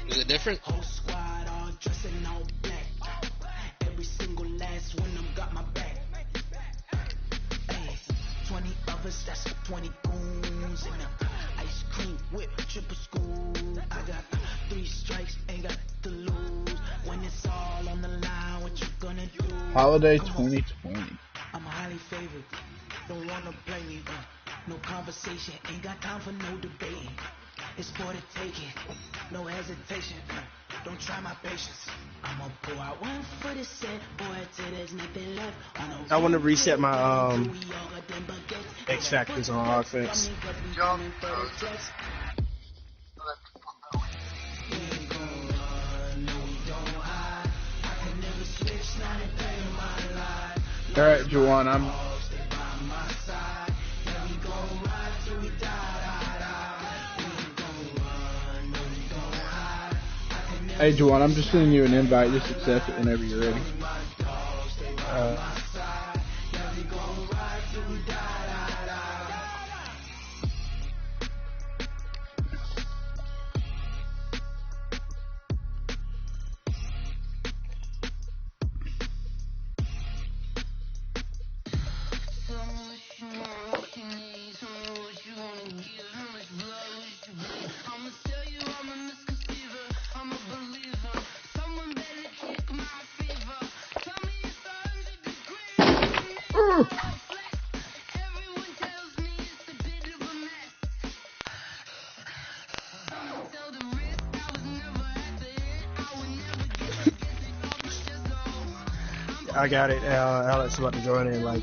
Is it different? Whole squad all dressing all black. Every single last one of them got my back. Hey, 20 of us, that's 20 goons in the ice cream whip, triple school. I got 3 strikes, ain't got to lose. When it's all on the line, what you gonna do? Holiday 2020. I'm highly favored. Don't wanna play me. No conversation, ain't got time for no debate. It's for the taking, no hesitation. Don't try my patience. I'ma pull out one for the set, boy, till there's nothing left. I want to reset my X factors on offense. All right, Juwan, I'm. Hey, Juwan, I'm just sending you an invite. Just accept it whenever you're ready. I got it. Alex about to join in. Like,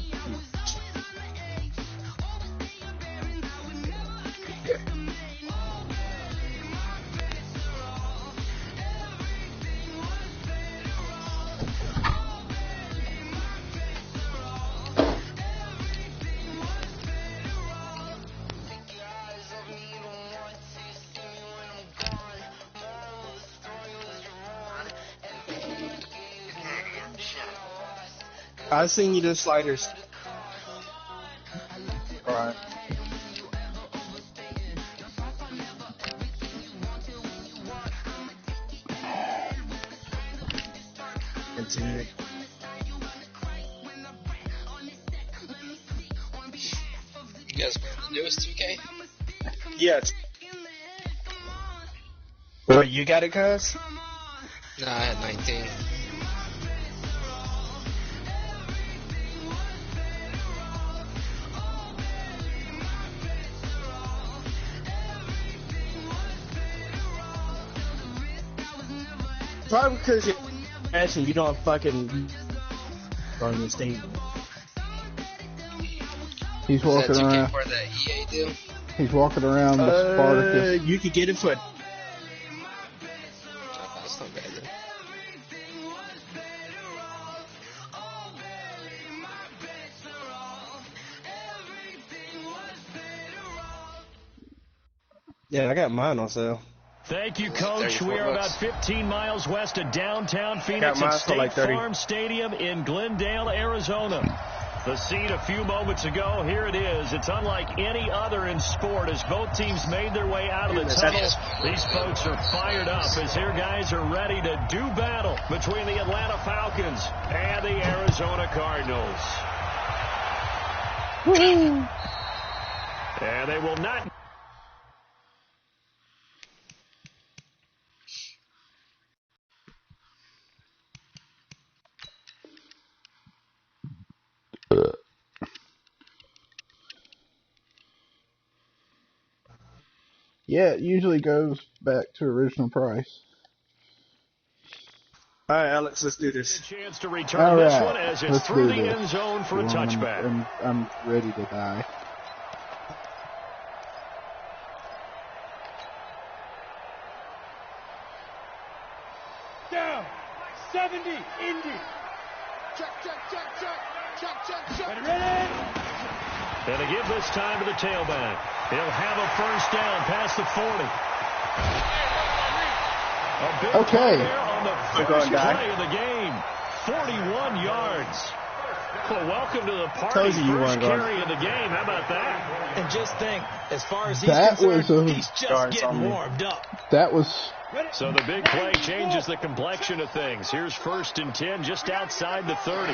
I seen you the sliders. All right. Continue. You guys playing the newest 2K? Yes. Well, you got it, cuz? Nah, I had 19. Probably because you're asking, you don't fucking run the state. He's walking Is that 2K around. part of that EA deal? He's walking around the Spartacus. You could get it for. That's not bad then. Yeah, I got mine on sale. Thank you, Coach. We are about 15 miles west of downtown Phoenix mine at for like State 30. Farm Stadium in Glendale, Arizona. The scene a few moments ago, here it is. It's unlike any other in sport as both teams made their way out of the tunnel. These folks are fired up as their guys are ready to do battle between the Atlanta Falcons and the Arizona Cardinals. And they will not... Yeah, it usually goes back to original price. All right, Alex, let's do this. Chance to return All this right, one as it's let's through do the this. end zone for a Juwan, touchback. I'm ready to die. Down. 70. Indy. Check. Ready. And they give this time to the tailback. He'll have a first down past the 40. A big Okay. play there on the first play of the game. 41 yards. Well, welcome to the party. Told you First weren't going. carry of the game. How about that? And just think, as far as he's That was concerned, a- he's just Yards getting on me. warmed up. That was Ready. So the big play changes the complexion of things. Here's 1st and 10 just outside the 30.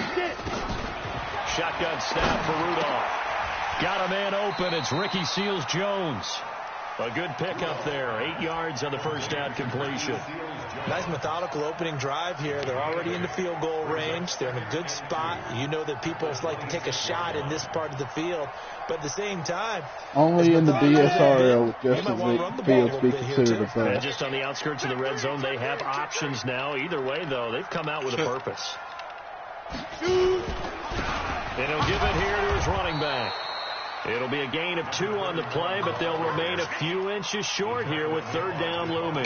Shotgun snap for Rudolph. Got a man open. It's Ricky Seals-Jones. A good pickup there. 8 yards on the first down completion. Nice methodical opening drive here. They're already in the field goal range. They're in a good spot. You know that people like to take a shot in this part of the field. But at the same time, only in the DSRL would Justin Fields be considered a bust. And just on the outskirts of the red zone, they have options now. Either way, though, they've come out with a purpose. And he'll give it here to his running back. It'll be a gain of 2 on the play, but they'll remain a few inches short here with 3rd down looming.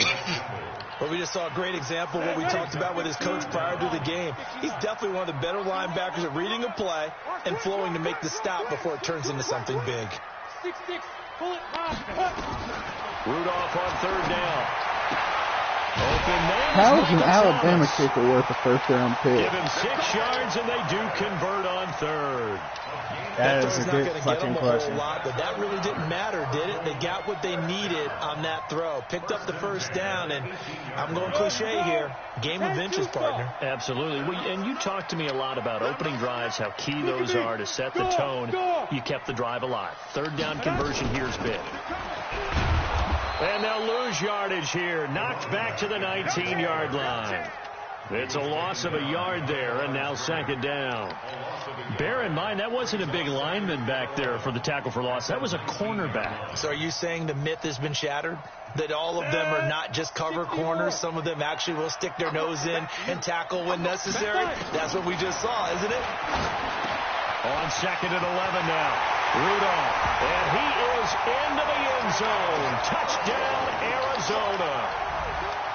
Well, we just saw a great example of what we talked about with his coach prior to the game. He's definitely one of the better linebackers at reading a play and flowing to make the stop before it turns into something big. Rudolph on 3rd down. Open man. How is an Alabama kicker worth a 1st down pick? Give him 6 yards, and they do convert on 3rd. That is a good fucking question. But that really didn't matter, did it? They got what they needed on that throw. Picked up the 1st down, and I'm going cliche here. Game of inches, partner. Absolutely. Well, and you talked to me a lot about opening drives, how key those are to set the tone. You kept the drive alive. 3rd down conversion here's big. And they'll lose yardage here. Knocked back to the 19-yard line. It's a loss of a yard there, and now 2nd down. Bear in mind, that wasn't a big lineman back there for the tackle for loss. That was a cornerback. So are you saying the myth has been shattered? That all of them are not just cover corners? Some of them actually will stick their nose in and tackle when necessary? That's what we just saw, isn't it? On 2nd and 11 now. Rudolph. And he is into the end zone. Touchdown, Arizona.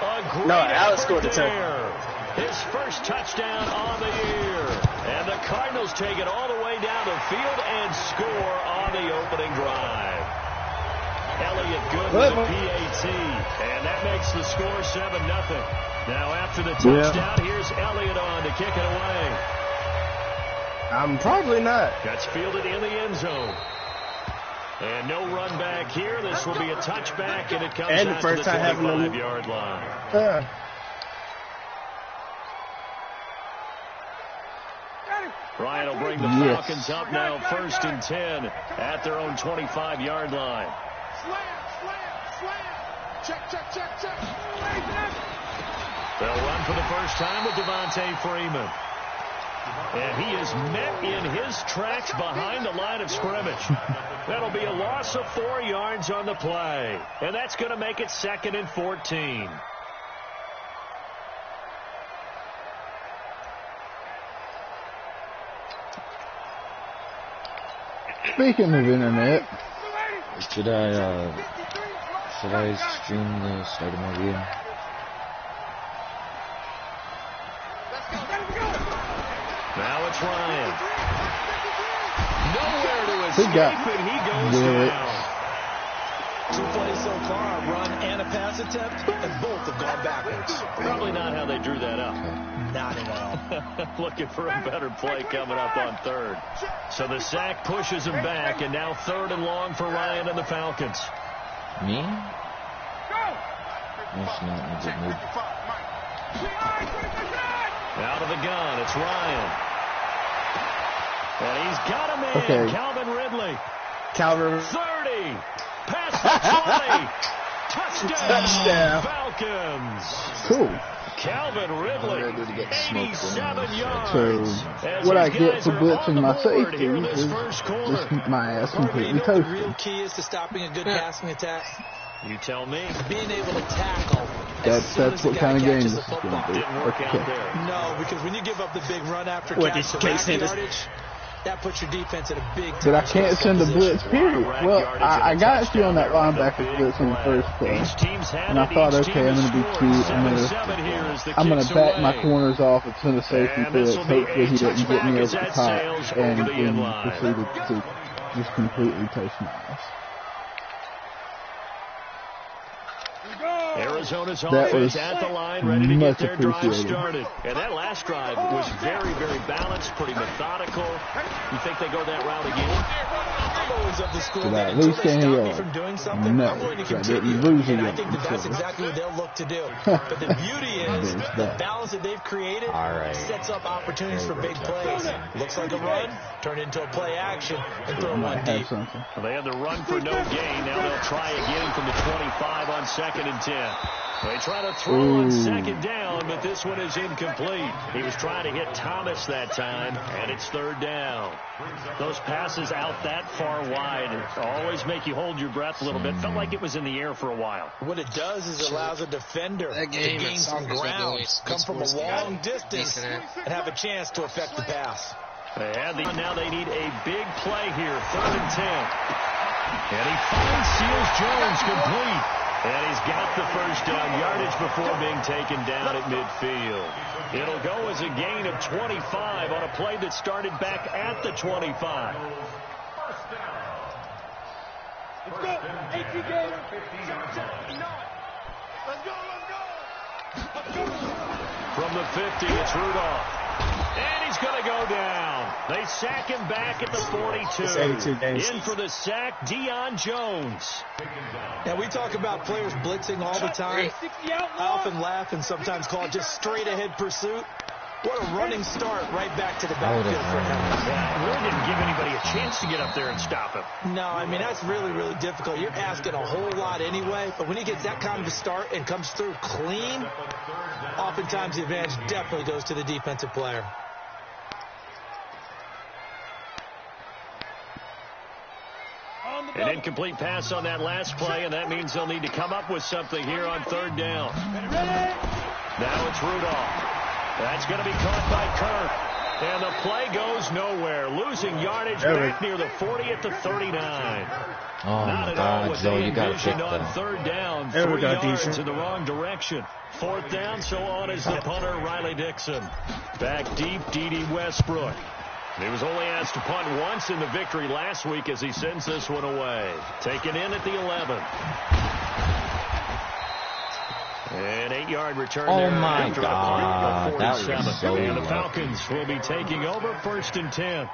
A great Alex scored the touchdown. His first touchdown on the year. And the Cardinals take it all the way down the field and score on the opening drive. Elliott good with a PAT. And that makes the score 7-0. Now after the touchdown, here's Elliott on to kick it away. I'm probably not. That's fielded in the end zone. And no run back here. This will be a touchback, and it comes out to the 25-yard line. Ryan will bring the Falcons up now 1st and 10 at their own 25-yard line. They'll run for the first time with Devontae Freeman. And he is met in his tracks behind the line of scrimmage. That'll be a loss of 4 yards on the play. And that's going to make it 2nd and 14. Speaking of internet, should I stream the start of my game? Now it's Ryan. Nowhere to escape, and he goes down. 2 plays so far, a run and a pass attempt, and both have gone backwards. Probably not how they drew that up. Not at all. Looking for a better play coming up on 3rd. So the sack pushes him back, and now 3rd and long for Ryan and the Falcons. Me? That's not in a good mood. Out of the gun, it's Ryan. And he's got a man, Calvin Ridley. 30. Past the 20. Touchdown. Falcons. Cool. Calvin Ridley, 87 yards. So, what I get for blitzing my safety is just my ass completely toasted. The real key is to stopping a good passing attack. You tell me. Being able to tackle. That's what kind of game this is going to be. Didn't work out there. No, because when you give up the big run after catch yardage, that puts your defense at a big time. But I can't send a blitz, period. Well, I got you on that linebacker blitz in the first place. And I thought, okay, I'm going to be cute. I'm going to back my corners off and send a safety blitz. Hopefully he doesn't get me over the top. And then proceeded to just completely toast my ass. Arizona's That offense was at the line, ready to get much their drive appreciated. started. And that last drive was very, very balanced, pretty methodical. You think they go that route again? I'm always of the school Did that I until lose they any stop me yards? from doing something, No, I'm going to I continue. didn't lose And any I think that that's exactly what they'll look to do. But the beauty is the balance that they've created sets up opportunities for big plays. Looks like a run, turn into a play action, and throw one deep. Well, they had the run for no gain. Now they'll try again from the 25 on 2nd and 10. They try to throw on 2nd down, but this one is incomplete. He was trying to hit Thomas that time, and it's 3rd down. Those passes out that far wide always make you hold your breath a little bit. Felt like it was in the air for a while. What it does is it allows a defender to gain some ground, come from a long distance, and have a chance to affect the pass. Now they need a big play here, 3rd and 10. And he finds Seals Jones complete. And he's got the first down yardage before being taken down at midfield. It'll go as a gain of 25 on a play that started back at the 25. Let's go. 18 Gators. Let's go. From the 50, it's Rudolph. And he's going to go down. They sack him back at the 42. In for the sack, Deion Jones. Now, we talk about players blitzing all the time. I often laugh and sometimes call it just straight-ahead pursuit. What a running start right back to the backfield for him. Yeah, really didn't give anybody a chance to get up there and stop him. No, I mean, that's really, really difficult. You're asking a whole lot anyway, but when he gets that kind of a start and comes through clean, oftentimes the advantage definitely goes to the defensive player. An incomplete pass on that last play, and that means they'll need to come up with something here on 3rd down. Now it's Rudolph. That's going to be caught by Kirk. And the play goes nowhere. Losing yardage back near the 40 at the 39. Not at all what they envisioned on 3rd down. 3 yards in the wrong direction. 4th down, so on is the punter, Riley Dixon. Back deep, D.D. Westbrook. He was only asked to punt once in the victory last week as he sends this one away. Taken in at the 11. An 8-yard return there. Oh, my God. That was so and the Falcons will be taking over 1st and 10.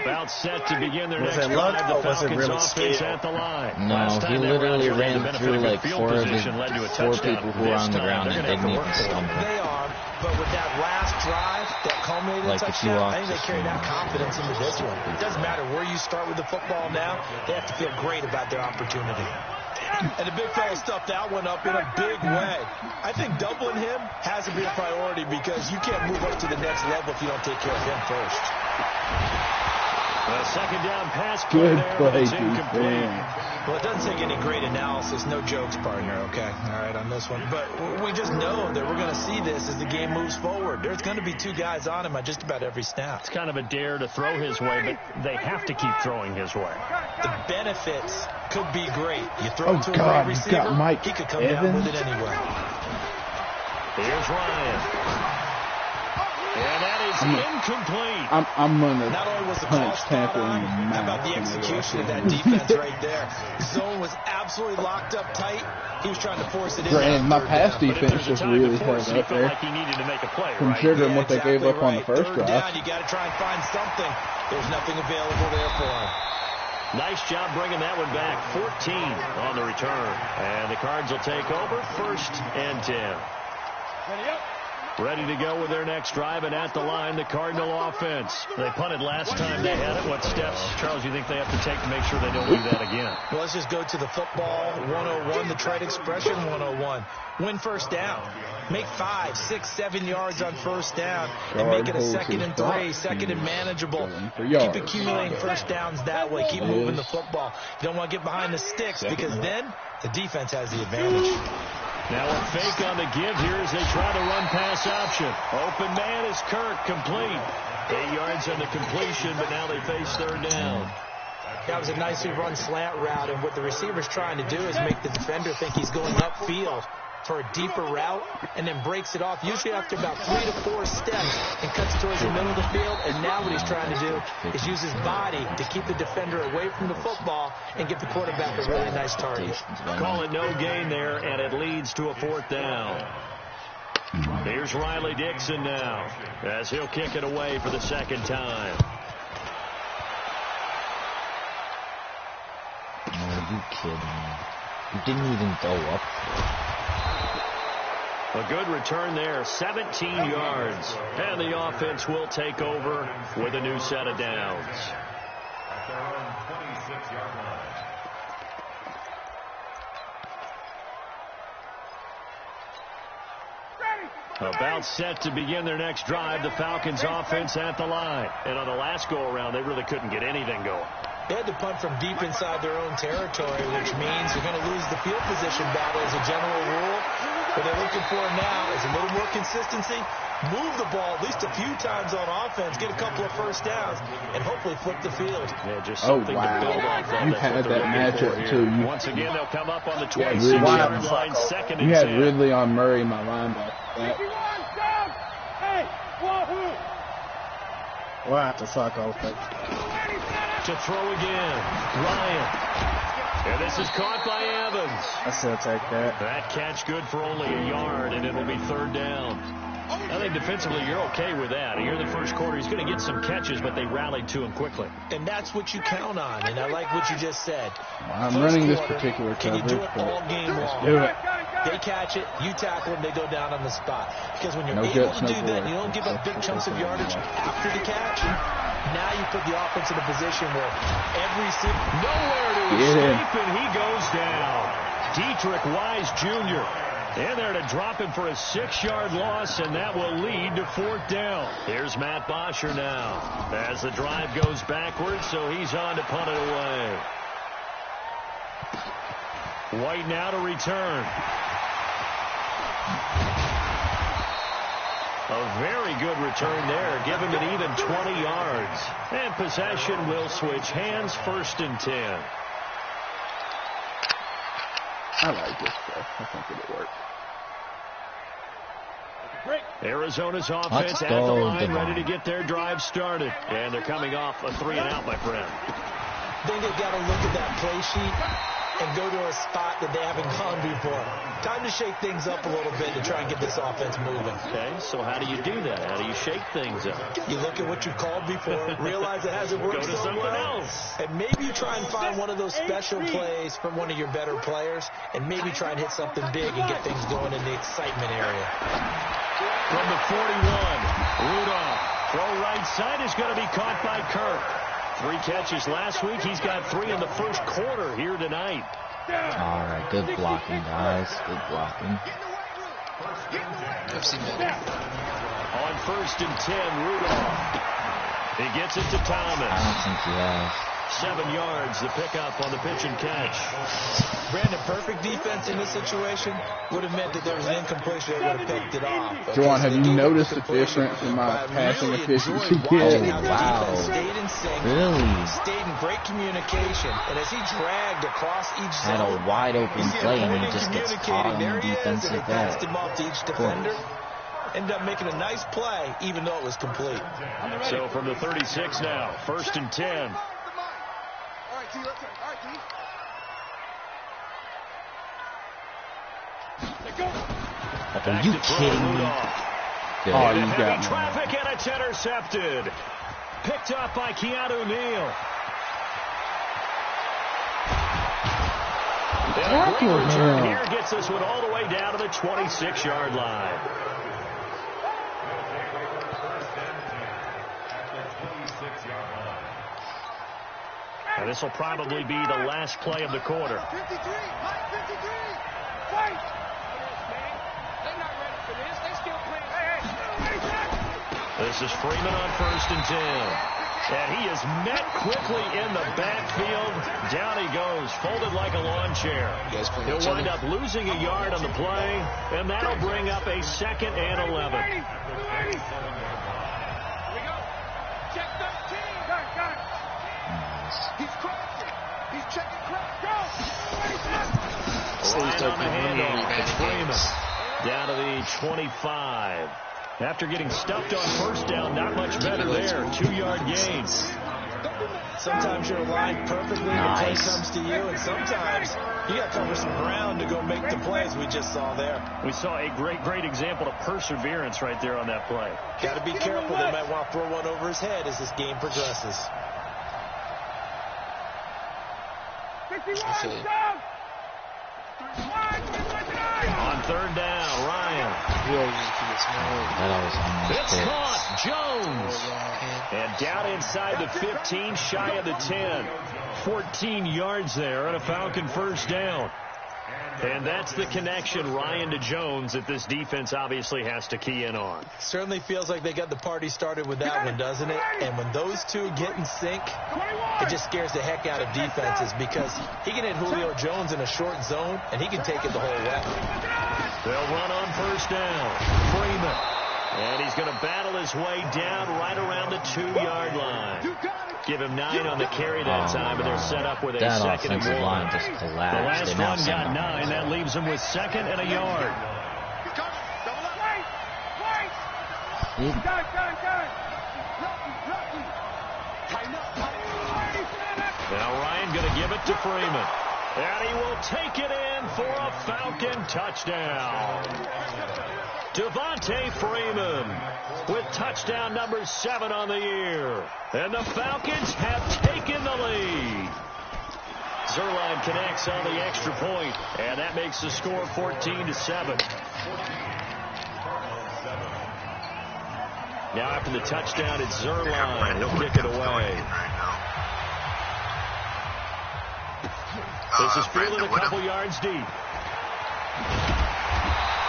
About set to begin their next drive. The Falcons offense at the line. No, he literally ran through like 4 people who were on the ground and didn't even stumble. They are, but with that last drive that culminated in touchdown, I think they carry that confidence into this one. It doesn't matter where you start with the football now. They have to feel great about their opportunity. And the big fella stuffed that one up in a big way. I think doubling him has to be a priority because you can't move up to the next level if you don't take care of him first. A 2nd down pass play there, but it's incomplete. Well, it doesn't take any great analysis. No jokes, partner, okay? All right, on this one. But we just know that we're going to see this as the game moves forward. There's going to be 2 guys on him at just about every snap. It's kind of a dare to throw his way, but they have to keep throwing his way. The benefits could be great. You throw it to a great receiver, he could come down with it anyway. Here's Ryan. And that is incomplete. I'm going to Not only was the call spot on, how about the execution of that defense right there? Zone was absolutely locked up tight. He was trying to force it in. And my pass defense just really held up there. Like he needed to make a play, considering what they gave up on the first drive. Down, you got to try and find something. There's nothing available there for him. Nice job bringing that one back. 14 on the return. And the Cards will take over 1st and 10. Ready to go with their next drive, and at the line, the Cardinal offense. They punted last time they had it. What steps, Charles, you think they have to take to make sure they don't do that again? Well, let's just go to the football 101, the trade expression 101. Win 1st down. Make 5, 6, 7 yards on 1st down and make it a 2nd and 3, 2nd and manageable. Keep accumulating 1st downs that way. Keep moving the football. You don't want to get behind the sticks because then the defense has the advantage. Now a fake on the give here as they try to run pass option. Open man is Kirk, complete. 8 yards on the completion, but now they face 3rd down. That was a nicely run slant route, and what the receiver's trying to do is make the defender think he's going upfield. for a deeper route and then breaks it off, usually after about 3 to 4 steps, and cuts towards the middle of the field. And now what he's trying to do is use his body to keep the defender away from the football and get the quarterback a really nice target. Call it no gain there, and it leads to a 4th down. Here's Riley Dixon now, as he'll kick it away for the 2nd time. Are you kidding me? You didn't even go up there. A good return there, 17 yards. And the offense will take over with a new set of downs. At their own 26-yard line. About set to begin their next drive, the Falcons offense at the line. And on the last go-around, they really couldn't get anything going. They had to punt from deep inside their own territory, which means you're going to lose the field position battle as a general rule. What they're looking for now is a little more consistency, move the ball at least a few times on offense, get a couple of first downs, and hopefully flip the field. Yeah, just something to build off of. You had that matchup, too. Once again, they'll come up on the 26-yard line, 2nd and 10. You had Ridley on Murray, my linebacker. We'll have to suck open. To throw again, Ryan. And this is caught by Evans. I still take that. That catch good for only a yard, and it'll be 3rd down. I think defensively you're okay with that. Here in the first quarter, he's going to get some catches, but they rallied to him quickly. And that's what you count on, and I like what you just said. I'm running this particular coverage. Can you do it all game long? Do it. They catch it, you tackle them, they go down on the spot. Because when you're able to do that, you don't give up big chunks of yardage after the catch. Now you put the offense in a position where every nowhere to escape, and he goes down. Dietrich Wise Jr. in there to drop him for a 6-yard loss, and that will lead to 4th down. Here's Matt Bosher now as the drive goes backwards, so he's on to punt it away. White now to return. A very good return there. Give him an even 20 yards. And possession will switch hands, 1st and 10. I like this play. I think it'll work. Arizona's offense at the line, ready to get their drive started. And they're coming off a 3-and-out, my friend. Then they've got to look at that play sheet and go to a spot that they haven't gone before. Time to shake things up a little bit to try and get this offense moving. Okay, so how do you do that? How do you shake things up? You look at what you've called before, realize it hasn't worked so well, and maybe you try and find one of those special plays from one of your better players, and maybe try and hit something big and get things going in the excitement area. From the 41, Rudolph. Throw right side is going to be caught by Kirk. 3 catches last week. He's got 3 in the first quarter here tonight. All right, good blocking, guys. Good blocking. I've seen that. On 1st and 10, Rudolph. He gets it to Thomas. I don't think he has. 7 yards, the pickup on the pitch and catch. Brandon, perfect defense in this situation would have meant that there was an incompletion. They would have picked it off. Juwan, have you noticed the difference in my passing efficiency? Wow. Stayed in sync, Really? stayed in great communication, and as he dragged across each zone, Had a wide open play, and he just gets caught on the defense like that. passed him off to each defender. Ended up making a nice play, even though it was complete. So from the 36 now, 1st and 10. Are you kidding me? Oh, you got me. Traffic, and it's intercepted. Picked up by Keanu Neal. And a great return here gets this one all the way down to the 26-yard line. And this will probably be the last play of the quarter. 53, fight! They're not ready for this. They still playing. This is Freeman on 1st and 10. And he is met quickly in the backfield. Down he goes, folded like a lawn chair. He'll wind up losing a yard on the play, and that'll bring up a 2nd and 11. Here we go. Check 13. Got it. He's crossing. He's checking cross. Go. Ryan on the handoff. It's Freeman. Down to the 25. After getting stuffed on first down, not much better there. 2-yard gains. Sometimes you're aligned perfectly when the play comes to you, and sometimes you got to cover some ground to go make the plays we just saw there. We saw a great example of perseverance right there on that play. Got to be careful. They might want to throw one over his head as this game progresses. On third down, Ryan. It's caught. Jones. And down inside the 15, shy of the 10. 14 yards there on a Falcon first down. And that's the connection, Ryan to Jones, that this defense obviously has to key in on. Certainly feels like they got the party started with that one, doesn't it? And when those two get in sync, it just scares the heck out of defenses because he can hit Julio Jones in a short zone, and he can take it the whole way. They'll run on first down. Freeman. And he's going to battle his way down right around the 2-yard line. Give him 9 on the carry that time, and they're set up with a that second and 1. Line just collapsed. The last one got 9. That leaves them with 2nd and a yard. Now Ryan going to give it to Freeman. And he will take it in for a Falcon touchdown. Devontae Freeman with touchdown number 7 on the year. And the Falcons have taken the lead. Zerline connects on the extra point, and that makes the score 14-7. Now after the touchdown, it's Zerline. He'll kick it away. This is fielded a couple yards deep.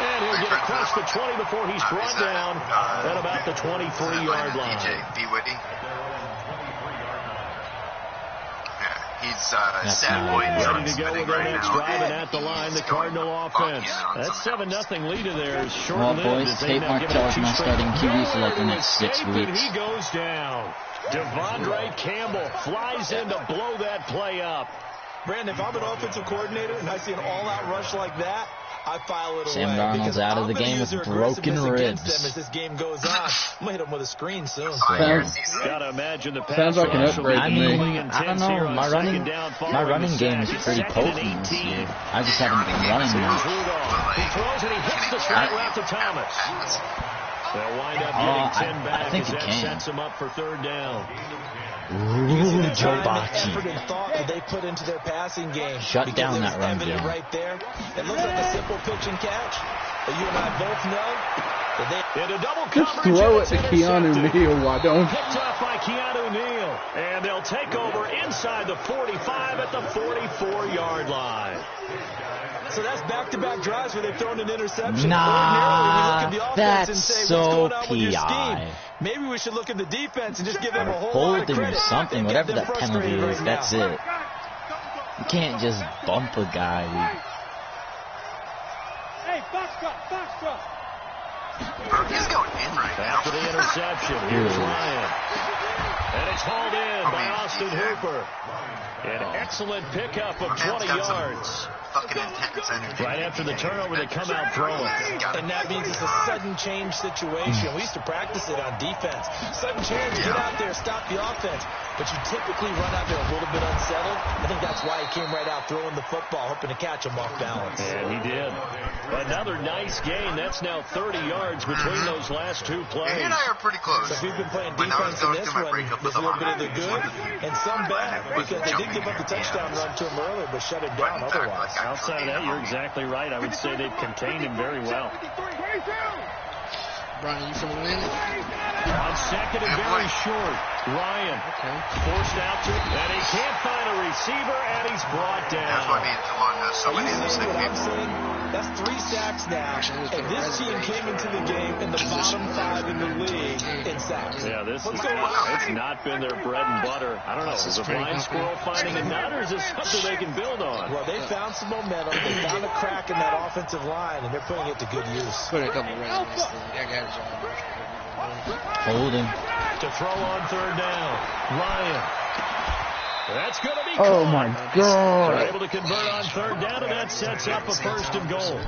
And he'll get across the 20 before he's brought down at about the 23-yard line. B. Whitney. He's sad boy. Ready to go with their next drive, and at the line, the Cardinal offense. That 7-0 lead of theirs is short-lived. Well, boys, Tate Martell's my starting QB for like the next 6 weeks. He goes down. Devondre Campbell flies in to blow that play up. Brandon, if I'm an offensive coordinator and I see an all-out rush like that, I file it away. Sam Darnold's out of the game with broken ribs. As this game goes on, I'm going to hit him with a screen soon. Gotta imagine the sounds like an upgrade to me. I don't know. My running game is pretty potent this year. I just haven't been running much. He throws and he hits the shot route to Thomas. They'll wind up getting 10 back as that sets him up for third down. Ooh, Joe Bocci. Effort and thought that they put into their passing game. Shut down that run game. Right there. It looks like a simple pitch and catch. But you and I both know that they... In a double just throw it to Keanu Neal, why don't? Picked off by Keanu Neal. And they'll take over inside the 45 at the 44-yard line. So that's back-to-back drives where they've thrown an interception. Nah, we look at the that's and say, so what's going on with your scheme? PI. Maybe we should look at the defense and just give them a whole lot of Holding or credit. something, whatever that penalty is, right that's now. it. You can't just bump a guy. Hey, box drop. He's going in right now. After the interception, here's Ryan. And it's hauled in by Austin Hooper. An excellent pickup of 20 yards. Fucking intense energy. Right after the turnover, they come out throwing. And that means it's a sudden change situation. We used to practice it on defense. Sudden change, get out there, stop the offense. But you typically run out there a little bit unsettled. I think that's why he came right out throwing the football, hoping to catch him off balance. And he did. Another nice gain. That's now 30 yards between those last two plays. He and I are pretty close. So we've been playing defense in this one. There's a little bit of the good and some bad because they did give up the touchdown run to him earlier, but shut it down otherwise. Outside of that, you're exactly right. I would say they've contained him very well. Brian, you from Atlanta? On second and very short, Ryan forced out to, and he can't find a receiver, and he's brought down. That's why I mean, somebody in the second I'm saying? That's 3 sacks now, and this team came into the game in the bottom 5 in the league in sacks. Yeah, it's not been their bread and butter. I don't know, is a blind squirrel finding a nut, or is this something they can build on? Well, they found some momentum. They found a crack in that offensive line, and they're putting it to good use. Put a couple runs in this thing. I got it. Holding. To throw on third down, Ryan. That's going to be Oh, my God. They're able to convert on third down, and that sets up a first and goal.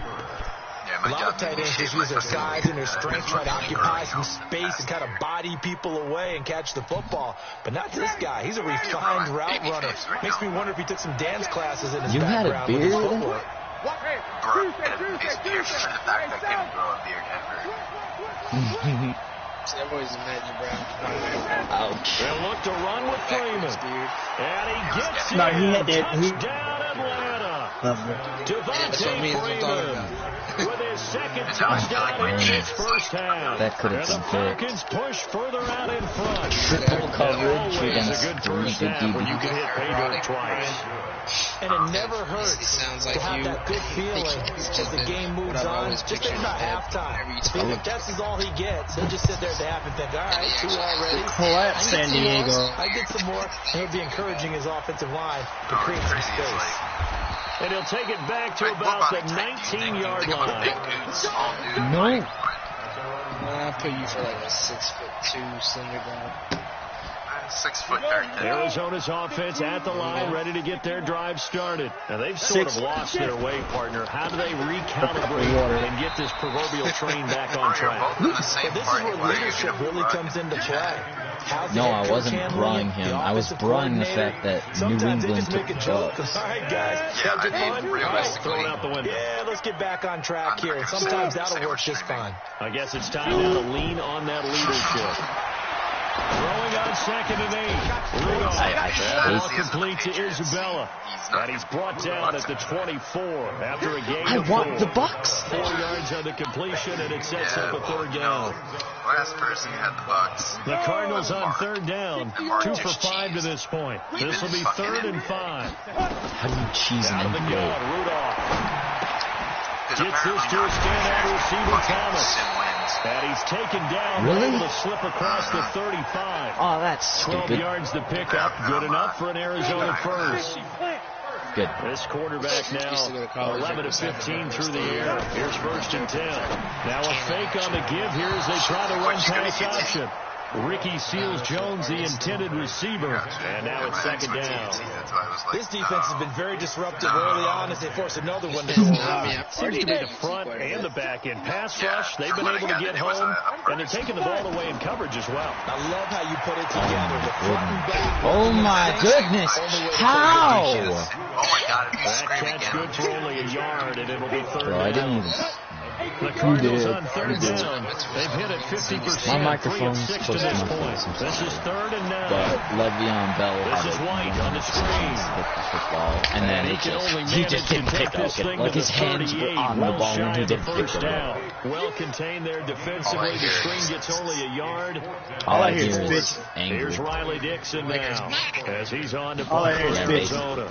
A lot of tight ends just use their size and their strength, try to occupy some space and kind of body people away and catch the football. But not this guy. He's a refined route runner. Makes me wonder if he took some dance classes in his background with his footwork. Bro, his beard for the fact that didn't grow a beard ever. That boy's a Magic Brown. Ouch. They'll look to run with Freeman. And he gets it. No, he had that. Touchdown, Atlanta. Devontae Freeman with his second touchdown in his first half. That could have been been the Falcons push further out in front. Triple coverage Always against a good 3 first good half when you can hit pay dirt DBs. twice. And it never hurts sounds to like have you. that good feeling as the game moves on. Just think about halftime. If that's all he gets, he'll just sit there at the half and think, all right, 2 already. Collapse San Diego. I get some more. And he'll be encouraging his offensive line to create some space. And he'll take it back to about the 19-yard line. No. I'll put you for like a 6'2" slender guy. 6 foot 30. Arizona's offense at the line, ready to get their drive started. Now, they've sort of lost their way, partner. How do they recalibrate and get this proverbial train back on track? But this is where leadership really comes into play. No, I wasn't brawling him. I was brawling the fact that New England took the Bucks. All right, guys. Yeah, Good I fun? mean, realistically, Throw it out the window. Yeah, let's get back on track here. And sometimes that'll work just fine. I guess it's time now to lean on that leadership. Throwing on 2nd and 8. Rudolph. That ball complete to Isabella. And he's brought down at the 24 after a gain I of want 4. the Bucks. 4 yards on the completion, and it sets up a third down. Last person had the Bucks. The Cardinals on third down. 2 for 5 to this point. This will be 3rd and 5. How do you cheese Out of an the goal? gun, Rudolph. Gets this to a standout receiver, Thomas. And he's taken down. Really? Able to slip across the 35. Oh, that's 12 stupid. yards to pick up. Good enough for an Arizona first. Good. This quarterback now 11 to 15 through the air. Here's 1st and 10. Now a fake on the give here as they try to run pass option. Ricky Seals-Jones, the intended receiver. And now it's 2nd down. This defense has been very disruptive early on as they force another one to go wide. Seems to be the front and the back end. Pass rush, they've been able to get home, and they're taking the ball away in coverage as well. I love how you put it together. The front and back. Oh, my goodness. How? Oh my God, if you That scream catch again. good for only a yard, and it'll be 3rd Bro, I didn't down. even... The Cardinals on 3rd down. They've hit it 50%. My microphone's 3 of 6 to supposed to this be point. some This is 3rd and 9. But Le'Veon Bell This had is White on the screen. with the football, and then He can only he just manage to didn't take pick this up thing it. Like to his the hands were 38, on the well ball shy when he of the didn't pick first it down. up. Well contained there defensively. The screen gets only a yard. All I hear He is was bitch. angry. Here's Riley Dixon now as he's on to All I play hear for is bitch. Arizona.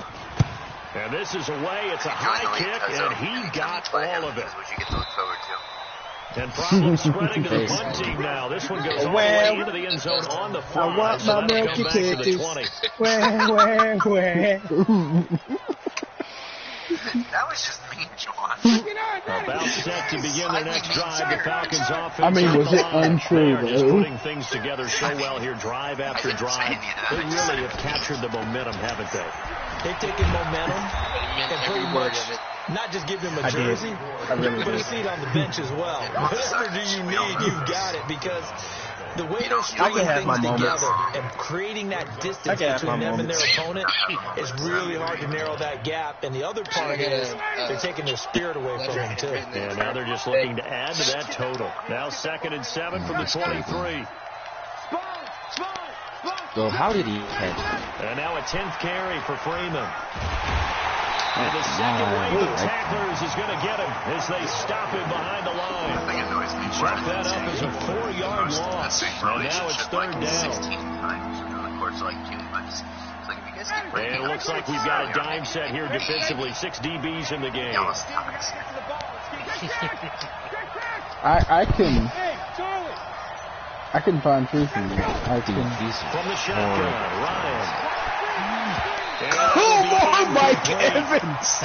And this is away. It's a high kick, and he got all of it. What you get to look forward to. And problems spreading to the punt team now. This one goes all the way into the end zone on the fly. I want So my that'll milky come back to the 20. Where? That was just mean, John. About set to begin their next drive. The Falcons offense. I mean, on was the it line. untrue, They are just though? putting things together so well here, drive after drive. They really have captured the momentum, haven't they? They've taken momentum and pretty much not just give him a jersey, but a seat on the bench as well. Whatever do you need, you've got it, because the way they're stringing things together and creating that distance between them and their opponent is really hard to narrow that gap. And the other part is they're taking their spirit away from him, too. And now they're just looking to add to that total. Now 2nd and 7 from the 23. So how did he catch? And now a 10th carry for Freeman. And the second wave of tacklers is going to get him as they stop him behind the line. Chalk that up as a 4-yard loss. And now it's 3rd down. And it looks like we've got a dime set here defensively. 6 DBs in the game. I can find truth in that. From the shotgun, Ryan. Oh my Mike Evans.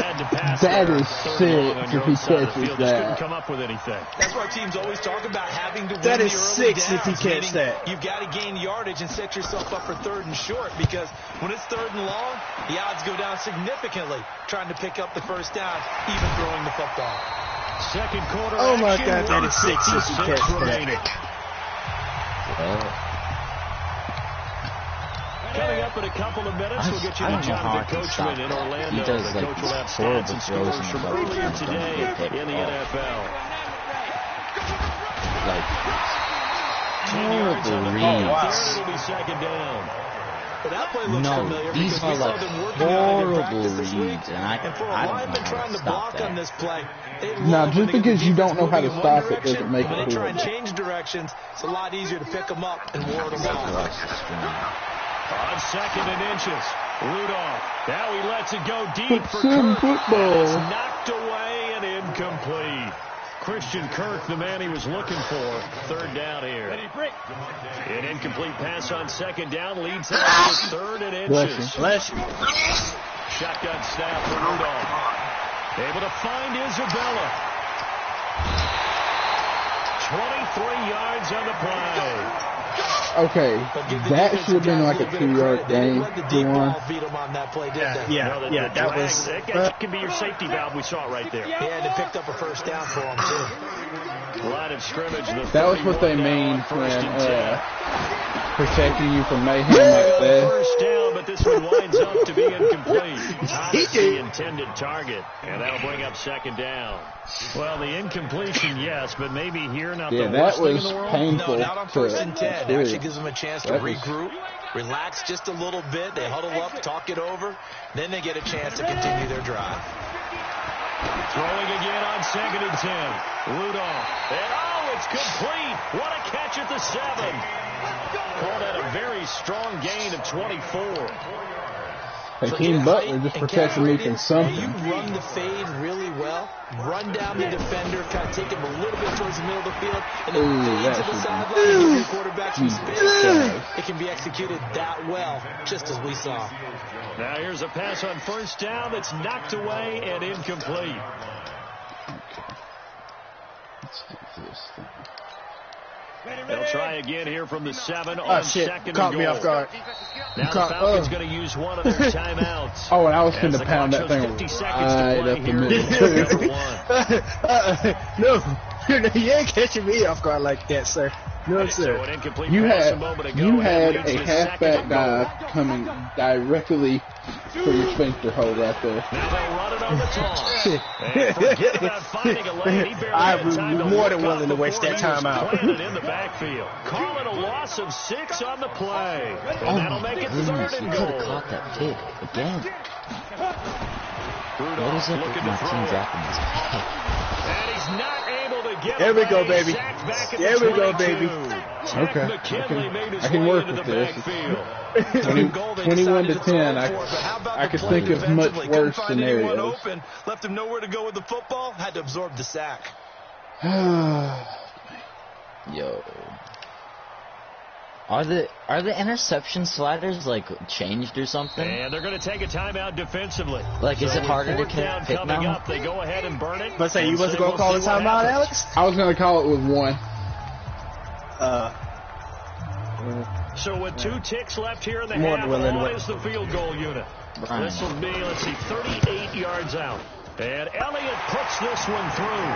That is sick if he catches that. Come up with anything. That's why teams always talk about having to win that is the early 6 downs, if he catches that. You've got to gain yardage and set yourself up for 3rd and short, because when it's 3rd and long, the odds go down significantly trying to pick up the first down, even throwing the football. Second quarter. Oh my action, God, that is 6 if he catches remaining. Well, Coming up in a couple of minutes, we'll get you to Jonathan Coachman in Orlando. He does, the like, coach will have horrible stats and throws scores in from the earlier box. today in the NFL. like, 10 yards on the horrible play. reads. It'll be second down. But that play looks No, familiar these because are we saw like them working on it in horrible practice this week. reads, and For a I don't lineman know how trying to to stop block on that. this play, they Now, love just when they get because the you don't defense know how to moving in stop one it doesn't direction. make it When they try and cool. change directions, it's a lot easier to pick them up and ward them off. On 2nd and inches, Rudolph. Now he lets it go deep Put for some Kirk. football. It's knocked away and incomplete. Christian Kirk, the man he was looking for. 3rd down here. An incomplete pass on 2nd down leads out to 3rd and inches. Bless you. Shotgun snap for Rudolph. Able to find Isabella. 23 yards on the play. Okay, that should have been like a 2-yard gain. Yeah, that was. That could be your safety valve. We saw it right there. Yeah, and it picked up a first down for him, too. Line of scrimmage. That was what they mean when protecting you from mayhem like that. First down, but this one winds up to be incomplete. Thomas, the intended target, and that'll bring up 2nd down. Well, the incompletion, yes, but maybe here not the worst thing in the world. Painful. No, not on 1st and 10. It actually gives them a chance to regroup, relax just a little bit. They huddle up, talk it over. Then they get a chance to continue their drive. Throwing again on 2nd and 10. Rudolph. And it's complete. What a catch at the 7. Called at a very strong gain of 24. Hakeem Butler just protected me from something. You run the fade really well, run down the defender, kind of take him a little bit towards the middle of the field, and then fade to the sideline and give your quarterback some space. It can be executed that well, just as we saw. Now here's a pass on 1st down that's knocked away and incomplete. Let's do this thing. They'll try again here from the 7 on 2nd and Caught goal. me off guard. Now the Falcons going to use one of their timeouts. Oh, and I was going to pound that thing right up the middle. No, you ain't catching me off guard like that, sir. No, sir. You had a halfback dive coming directly for your sphincter hole right there. Now they'll run it on the toss. And forget about finding a lane. He barely I had time was to more than look willing to up waste that before he was time out. planted in the backfield. Calling a loss of 6 on the play. And that'll make it 3rd and Could have goal. caught that pick again. What Rudolph is up with looking my to team throw. dropping this pick? And he's not able to get There we go, away. baby. Sacked back at There the we go, 22. baby. Okay, McKinley made his I can way work into with the this. backfield. 21 to 10. I could think of much worse scenarios. Open, left him nowhere to go with the football, had to absorb the sack. Yo. Are the interception sliders like changed or something? And they're going to take a timeout defensively. Like, is it harder to down pick coming now? up, they go ahead and burn it. But say you wasn't gonna call a timeout, Alex? I was going to call it with 1. So with 2 ticks left here in the More half, than willing to on wait. is the field goal unit. Right. This will be, 38 yards out. And Elliott puts this one through.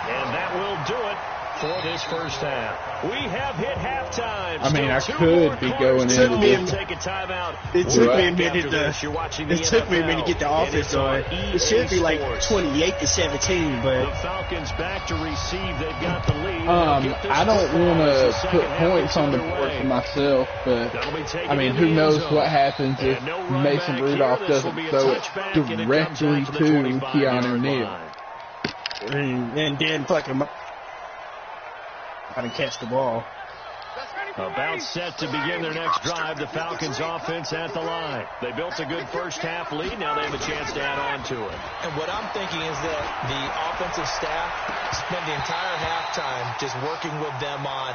And that will do it for this first half. We have hit halftime. I mean, I Still could be going Took in. me a- take a timeout. It took me a After minute this, to. you're watching the It took me a NFL, minute to get the and offense it's on going. It should be like EA Sports. 28 to 17, The but Falcons back to receive. They've got the lead. I don't want to put points on the board for myself, but I mean, who knows what happens if Mason Rudolph doesn't throw it directly to Keanu Neal. and then fucking I didn't catch the ball. About set to begin their next drive, the Falcons offense at the line. They built a good first-half lead. Now they have a chance to add on to it. And what I'm thinking is that the offensive staff spent the entire halftime just working with them on,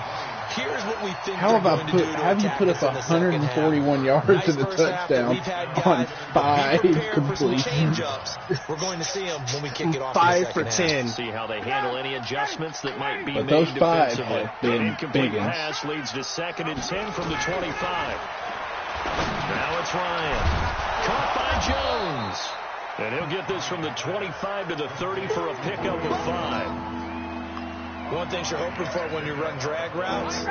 here's what we think they're going to do to attack us in the second half. 141 yards in the touchdown on 5 completions. We're going to see them when we kick it off 5 for 10. See how they handle any adjustments that might be But made those 5 defensively. have been An incomplete big ones. pass leads to 2nd and 10 from the 25. Now it's Ryan. Caught by Jones. And he'll get this from the 25 to the 30 for a pickup of 5. One thing you're hoping for when you run drag routes,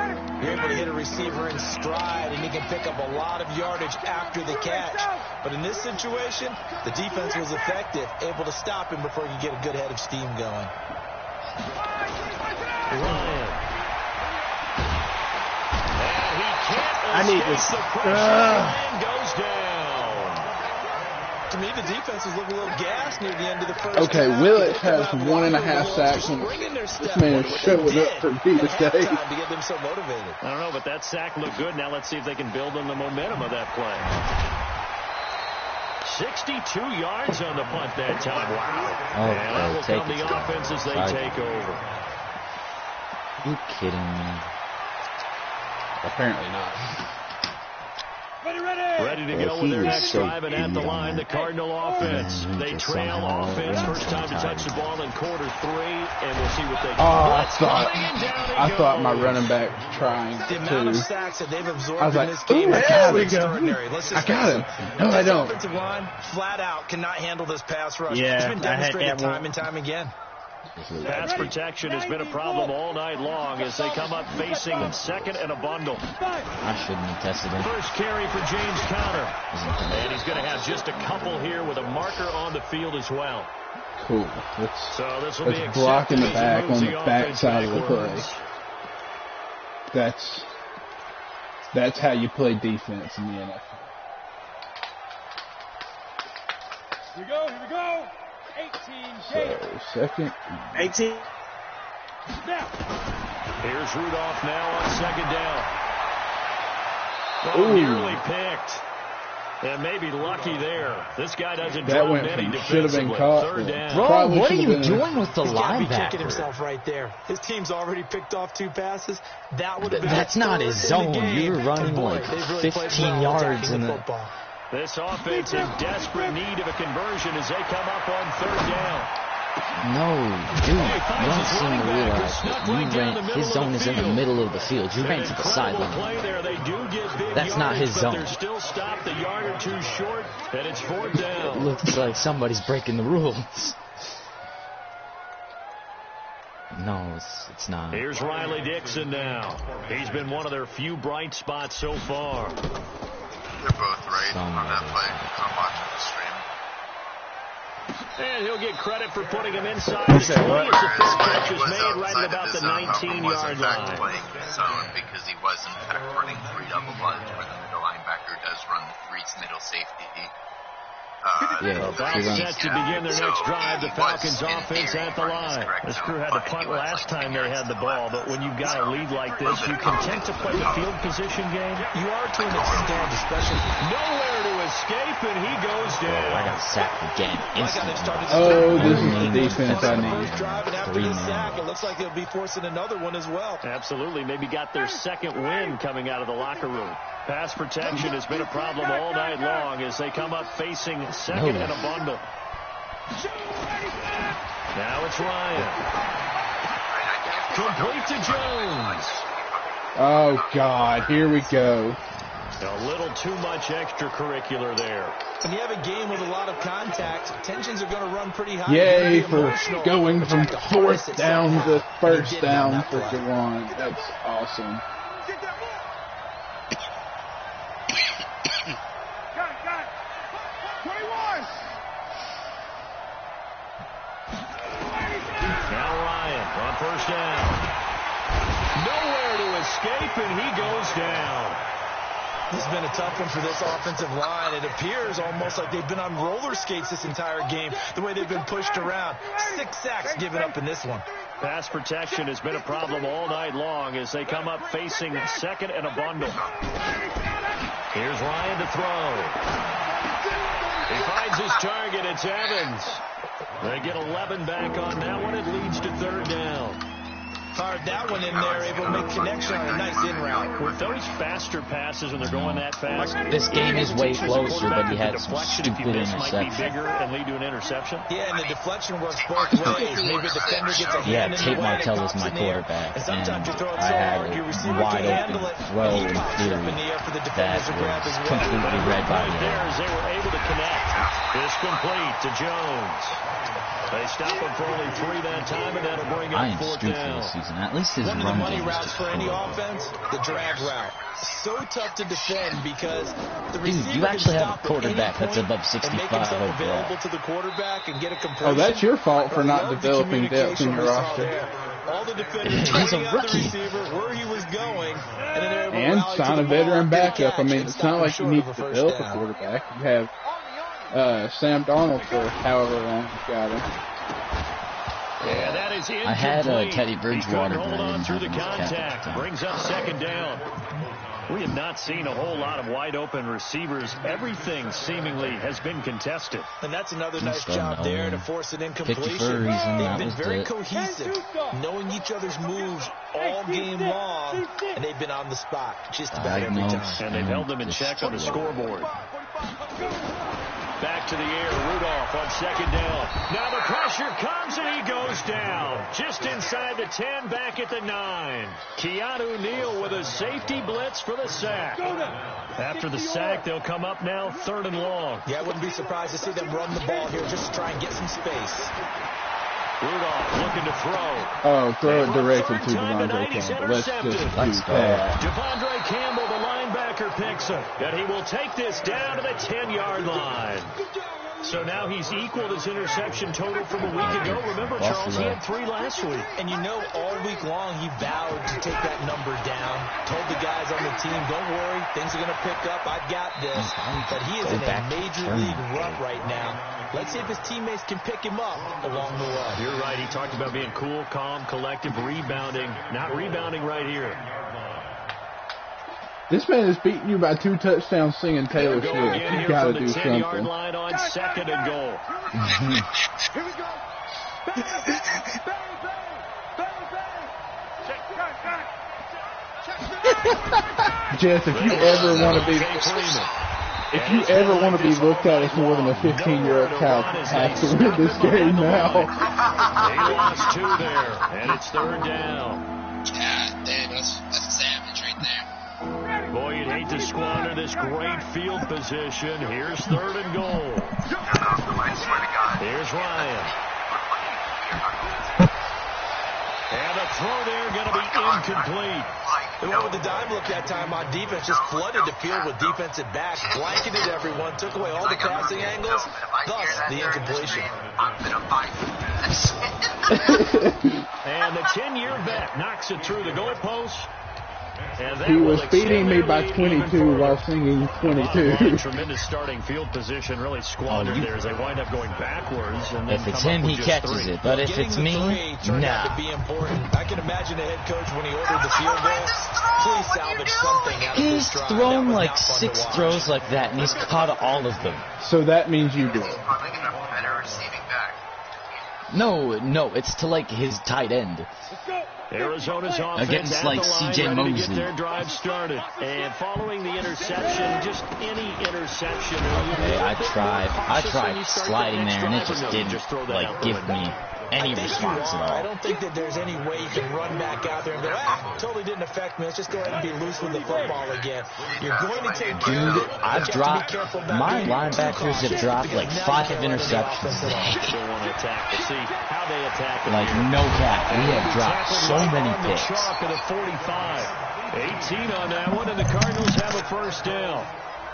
you're able to hit a receiver in stride, and he can pick up a lot of yardage after the catch. But in this situation, the defense was effective, able to stop him before he could get a good head of steam going. Ryan. I need this. Ryan goes down. To me, the defense was looking a little gassed near the end of the first Okay, half. Willett has 1.5 sacks. And this man is showing up for me today. To get them so motivated. I don't know, but that sack looked good. Now let's see if they can build on the momentum of that play. 62 yards on the punt that time. Wow. Oh, and that will come the offense as they take over. You kidding me? Apparently not. Ready to go with their next drive, and at the line, the Cardinal offense. They trail offense. First time to touch the ball in quarter 3, and we'll see what they can do. I thought my running back was trying The amount of to. sacks that they've absorbed I was like, in this game is extraordinary. Let's just I got him. No, I don't. Offensive line, flat out, cannot handle this pass rush. Yeah, It's been demonstrated that one. time and time again. Pass protection has been a problem all night long as they come up facing 2nd and a bundle. I shouldn't have tested him. First carry for James Conner. And he's going to have just a couple here with a marker on the field as well. Cool. So this will be Let's block in the back on the back side of the play. backwards. That's how you play defense in the NFL. Here we go. 18, So, 2nd. 18. Here's Rudolph now on 2nd down. Oh, Ooh. nearly picked. And maybe lucky there. This guy doesn't That drop went many from should have been defensively. caught. 3rd down. Bro, Probably what are should've you been- doing with the He's got to be kicking linebacker? himself right there. His team's already picked off 2 passes. That would have been That's not his zone. You were running like they've really played 15 well yards attacking in the the... football. This offense in desperate need of a conversion as they come up on 3rd down. No, dude, you don't seem to realize that his zone is in the middle of the field. You ran to the sideline. That's not his zone. They're still stopped a yard or 2 short, and it's 4th It down. looks like somebody's breaking the rules. No, it's not. Here's Riley Dixon now. He's been one of their few bright spots so far. They're both right on that play. I'm watching the stream. And he'll get credit for putting him inside the 20 as the first catch is made right at about the 19-yard line. Playing his zone because he was in fact running 3 double bunch where the middle linebacker does run reach middle safety. About set to begin their next drive, the Falcons offense at the line. This crew had to punt last time they had the ball, but when you've got a lead like this, you content to play the field position game? You are to an extent, especially Nowhere to escape, and he goes down. I got sacked again instantly. Oh, this is the defense I need. first drive, and after this sack, it looks like they'll be forcing another one as well. Absolutely. Maybe got their 2nd win coming out of the locker room. Pass protection has been a problem all night long as they come up facing 2nd and a bundle. Now it's Ryan. Complete to Jones. Oh, God. Here we go. A little too much extracurricular there. When you have a game with a lot of contact, tensions are going to run pretty high. Yay for going from 4th down to 1st down for Jawan. That's awesome. Now Ryan on 1st down. Nowhere to escape, and he goes down. This has been a tough one for this offensive line. It appears almost like they've been on roller skates this entire game, the way they've been pushed around. 6 sacks given up in this one. Pass protection has been a problem all night long as they come up facing second and a bundle. Here's Ryan to throw. He finds his target. It's Evans. They get 11 back on that one. It leads to third down. Fired that one in there, able to make connection on a nice in route. With those faster passes when they're going that fast, this game is way closer, but he had some stupid interception. Might be bigger and lead to an interception. Yeah, and the deflection works both ways. Maybe the defender gets a hand in the way. Tate Martell is my quarterback, and sometimes you throw it I so had hard, your a receiver wide can open handle it. throw in theory that was completely read by the there as they were able to connect. It's complete to Jones. They stop him for only 3 that time, and that'll bring up fourth down. This season. At least his one of the run money game routes for any offense, the drag route. So tough to defend because the receiver you actually can have a quarterback that's above 65 available to the quarterback and get a compression. Oh, that's your fault for not developing depth in your roster. All the defenders he's a rookie. Receiver where he was going, and sign a veteran backup. I mean, it's not like you need to develop a quarterback. You have Sam Darnold for however long you've got him. Yeah, that is incomplete. I had Teddy Bridgewater, but hold I on didn't through the have contact. Brings up second down. We have not seen a whole lot of wide open receivers. Everything seemingly has been contested. And that's another nice job there to force an incompletion. They've been very cohesive, knowing each other's moves all game long, and they've been on the spot just about every time. And they've held them in check on the scoreboard. Back to the air, Rudolph on second down. Now the pressure comes and he goes down. Just inside the 10, back at the 9. Keanu Neal with a safety blitz for the sack. After the sack, they'll come up now 3rd and long. Yeah, I wouldn't be surprised to see them run the ball here just to try and get some space. Rudolph looking to throw. Oh, throw it directly to Devondre Campbell. Let's just do that. Devondre Campbell, the linebacker, picks him. And he will take this down to the 10-yard line. So now he's equaled his interception total from a week ago. Remember, Charles, he had 3 last week. And you know, all week long he vowed to take that number down. Told the guys on the team, don't worry, things are going to pick up. I've got this. But he is in a major league rut right now. Let's see if his teammates can pick him up along the way. You're right. He talked about being cool, calm, collective, rebounding. Not rebounding right here. This man is beating you by 2 touchdowns singing Taylor Swift. You got to do something. 10-yard line on second and goal. Here we go. Jess, if you ever want to be looked at as more than a 15-year-old child, have to win this game now. He lost 2 there, and it's 3rd down. Yeah, damn, that's a savage right there. Boy, you'd hate to squander this great field position. Here's 3rd and goal. Here's Ryan. And a throw there going to be incomplete. And what would the dime look that time on defense? Just flooded the field with defensive backs, blanketed everyone, took away all the crossing angles, thus the incompletion. And the 10-year vet knocks it through the goalpost. He was beating me by 22 while singing 22. Tremendous starting field position, really squandered there as they wind up going backwards. And if it's him, he catches it. But if it's me, nah. I can imagine the head coach when he ordered the field goal. Please salvage something out of this He's drive. thrown like 6 throws like that, and he's caught all of them. So that means you do it. No, it's to like his tight end. Arizona's offense against like C.J. Mosley. Get their drive started. And following the interception, just any interception. I tried sliding there, and it just didn't like give me any response at all. I don't think that there's any way you can run back out there and go, totally didn't affect me. Let's just go ahead and be loose with the football again. You're going to take care of it. I've dropped, my linebackers have dropped like 5 interceptions. Don't want to attack. We'll see how they attack. Like no cap. We have dropped so many picks. At a 45. 18 on that one, and the Cardinals have a first down.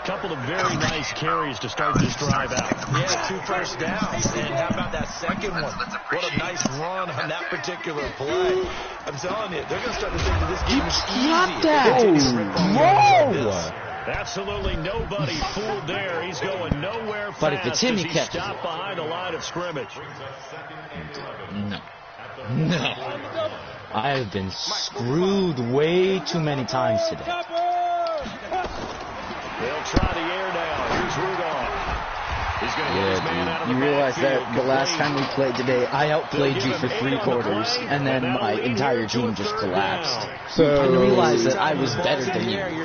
Couple of very nice carries to start this drive out. Yeah, 2 first downs. And how about that second one? What a nice run on that particular play. I'm telling you, they're going to start to think that this game is easy. Whoa! Absolutely nobody fooled there. He's going nowhere fast. But if it's him, he catches stopped behind the line of scrimmage. No. I have been screwed way too many times today. They'll try the air now. Here's Rudolph. He's going to hit his man out of the you realize that backfield. the last time we played today, I outplayed you for 3 quarters, and then my entire team just collapsed. So I realized that I was better than you when we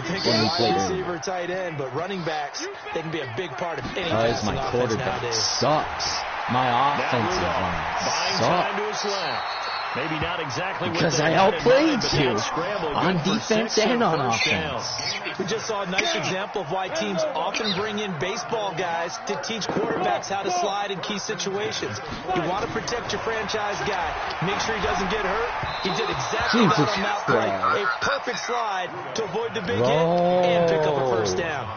played receiver, tight end, but running backs, they can be a big part of any because passing my offense quarterback nowadays. sucks. My offensive line Time to his sucks. left. Maybe not exactly Because what I they had in outplayed mind, but you that scramble on good for defense 6 and on first down. offense. We just saw a nice example of why teams often bring in baseball guys to teach quarterbacks how to slide in key situations. You want to protect your franchise guy. Make sure he doesn't get hurt. He did exactly that on that play. A perfect slide to avoid the big hit and pick up a first down.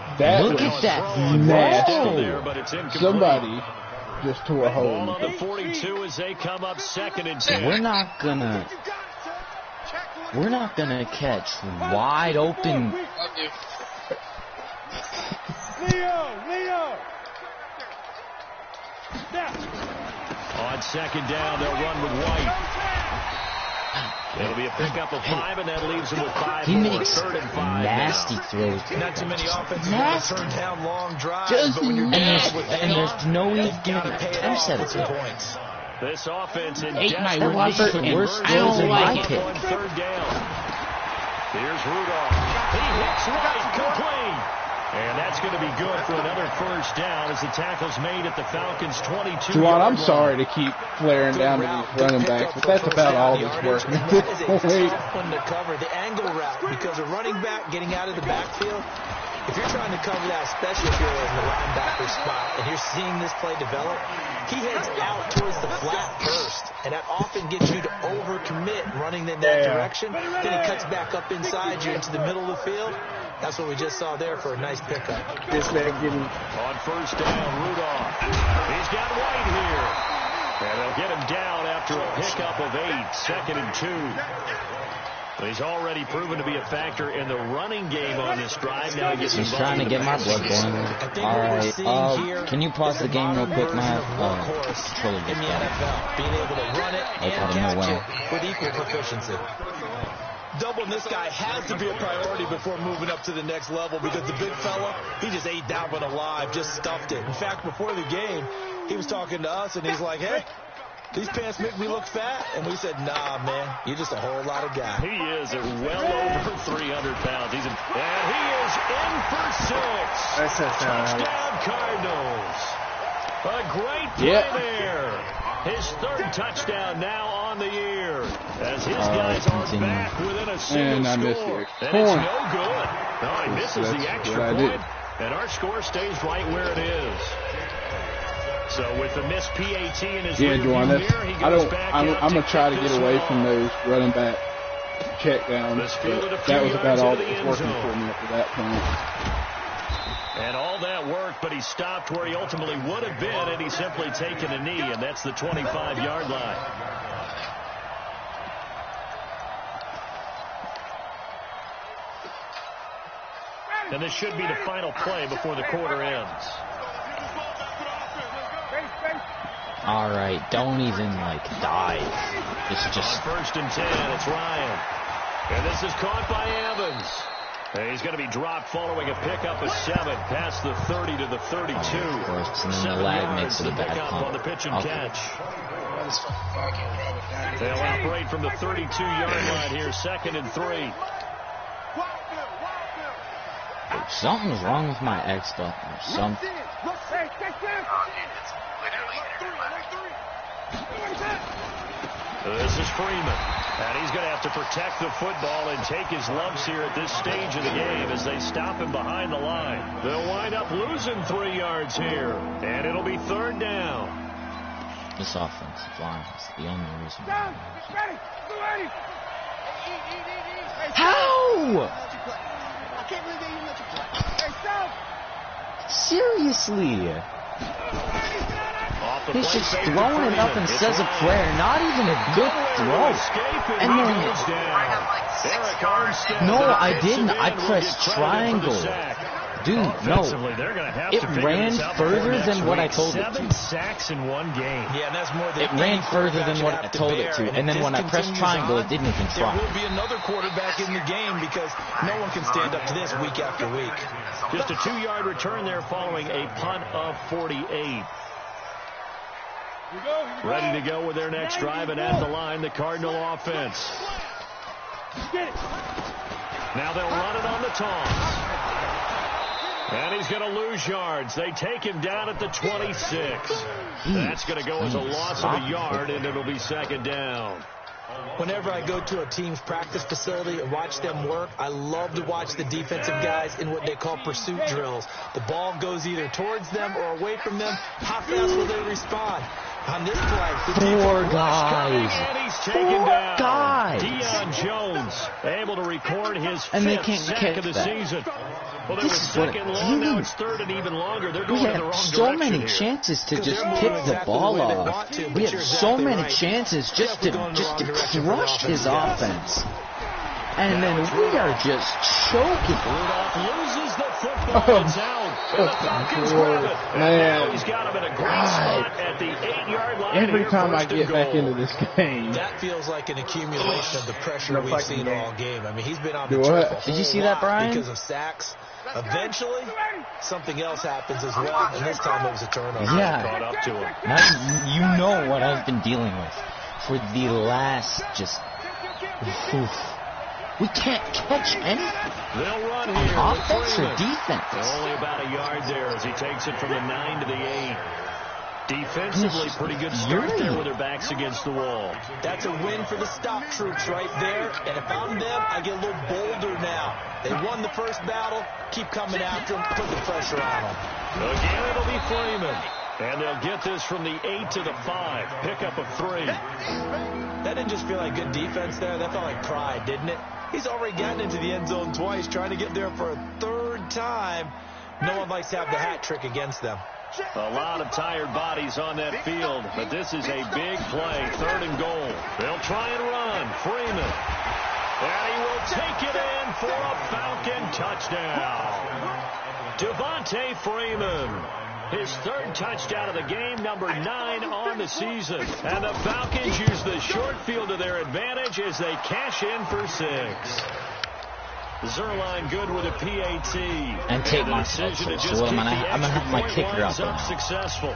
Look at that. Nasty. Somebody just tore a hole. Ball on the 42 as they come up 2nd and 10. We're not gonna catch wide open. On 2nd down, they'll run with White. It'll be a pickup of 5, and that leaves them with 5 He more. makes 3rd and 5 nasty now. throws. Not too many offenses turn down long drives, Just but when you're nasty. with And there's no you even gotta pay it off with some points. points. This offense in Ate my desperate worst need throws to in convert my this pick. on 3rd down. Here's Rudolph. He hits right, complete. And that's going to be good for another first down as the tackle's made at the Falcons' 22-yard Juwan, I'm line. sorry to keep flaring down to these running backs, but that's about all that's working at That this is a point. tough one to cover. The angle route, because a running back getting out of the backfield, if you're trying to cover that, especially if you're in the linebacker spot and you're seeing this play develop, he heads out towards the flat first, and that often gets you to overcommit running in that direction. Then he cuts back up inside you into the middle of the field. That's what we just saw there for a nice pickup. This man getting On 1st down, Rudolph. He's got White here. And they'll get him down after a pickup of 8, 2nd and 2. He's already proven to be a factor in the running game on this drive. Now he gets He's involved trying to in get the my passing blood game. boiling. Alright, can you pause the game real quick? My controller in just the died. NFL, being able to run it and I don't know catch when. it with equal proficiency. Doubling this guy has to be a priority before moving up to the next level because the big fella, he just ate that one alive, just stuffed it. In fact, before the game, he was talking to us, and he's like, hey, these pants make me look fat. And we said, nah, man, you're just a whole lot of guy. He is at well over 300 pounds. And he is in for 6. Touchdown, Cardinals. A great play there. His 3rd touchdown now on the year. As his guys are back within a single I missed score. the And it's no good. No, he misses the That's extra what I point. did. And our score stays right where it is. So with the missed PAT in his Yeah, rearview Juwan, mirror, he goes back I'm out going to try to kick get this away one from off. those running back check downs. This fielded a few That was about yards all into that the was end working zone. for me up to that point. And all that worked, but he stopped where he ultimately would have been, and he's simply taken a knee, and that's the 25-yard line. And this should be the final play before the quarter ends. Alright, don't even, dive. Just On 1st and 10, it's Ryan. And this is caught by Evans. And he's going to be dropped following a pickup of 7 past the 30 to the 32. Of course, and then the 7 lag yards makes it a to bad pick up punt. on the pitch and Okay. catch. They'll operate from the 32-yard line here, 2nd and 3. Something's wrong with my X button or something. This is Freeman. And he's going to have to protect the football and take his lumps here at this stage of the game as they stop him behind the line. They'll wind up losing 3 yards here. And it'll be 3rd down. This offensive line is the only reason. How? Seriously. He's just throwing it up and says a prayer. Not even a good throw. And then, no, I didn't. I pressed triangle. Dude, no. It ran further than what I told it to. 7 sacks in one game. Yeah, and that's more than it ran further than what I told it to. And then when I pressed triangle, it didn't even try. There will be another quarterback in the game because no one can stand up to this week after week. Just a 2-yard return there following a punt of 48. Ready to go with their next drive, and at the line, the Cardinal offense. Now they'll run it on the toss. And he's going to lose yards. They take him down at the 26. That's going to go as a loss of a yard, and it'll be second down. Whenever I go to a team's practice facility and watch them work, I love to watch the defensive guys in what they call pursuit drills. The ball goes either towards them or away from them. How fast will they respond? On this play, Four guys. And he's taken down. Deion Jones able to record his fifth sack of the season. Well, there was second long, now it's third and even longer. They're going in the wrong direction. We had so many chances to just pick the ball off. We had so many chances just to crush his offense. And then we are just choking. Rudolph loses the football. It's out. And the Falcons grab it. Man. He's got him in a great spot at the 8-yard line. Every time I get back into this game. That feels like an accumulation of the pressure we've seen all game. I mean, he's been on the trip. Did you see that, Brian? Because of sacks. Eventually, something else happens as well, and this time it was a turnover. Yeah. Caught up to him. Now, you know what I've been dealing with for the last just... We can't catch anything. They'll run here. Offense or defense? Only about a yard there as he takes it from the 9 to the 8. Defensively, pretty good start there with their backs against the wall. That's a win for the stop troops right there. And if I'm them, I get a little bolder now. They won the first battle. Keep coming after them. Put the pressure on them. Again, it'll be Freeman. And they'll get this from the 8 to the 5. Pickup of 3. That didn't just feel like good defense there. That felt like pride, didn't it? He's already gotten into the end zone twice, trying to get there for a third time. No one likes to have the hat trick against them. A lot of tired bodies on that field, but this is a big play, 3rd and goal. They'll try and run. Freeman. And he will take it in for a Falcon touchdown. Devontae Freeman. His 3rd touchdown of the game, number 9 on the season. And the Falcons use the short field to their advantage as they cash in for 6. Zerline good with a PAT. And take my decision to just I'm going to have my kicker up. Successful.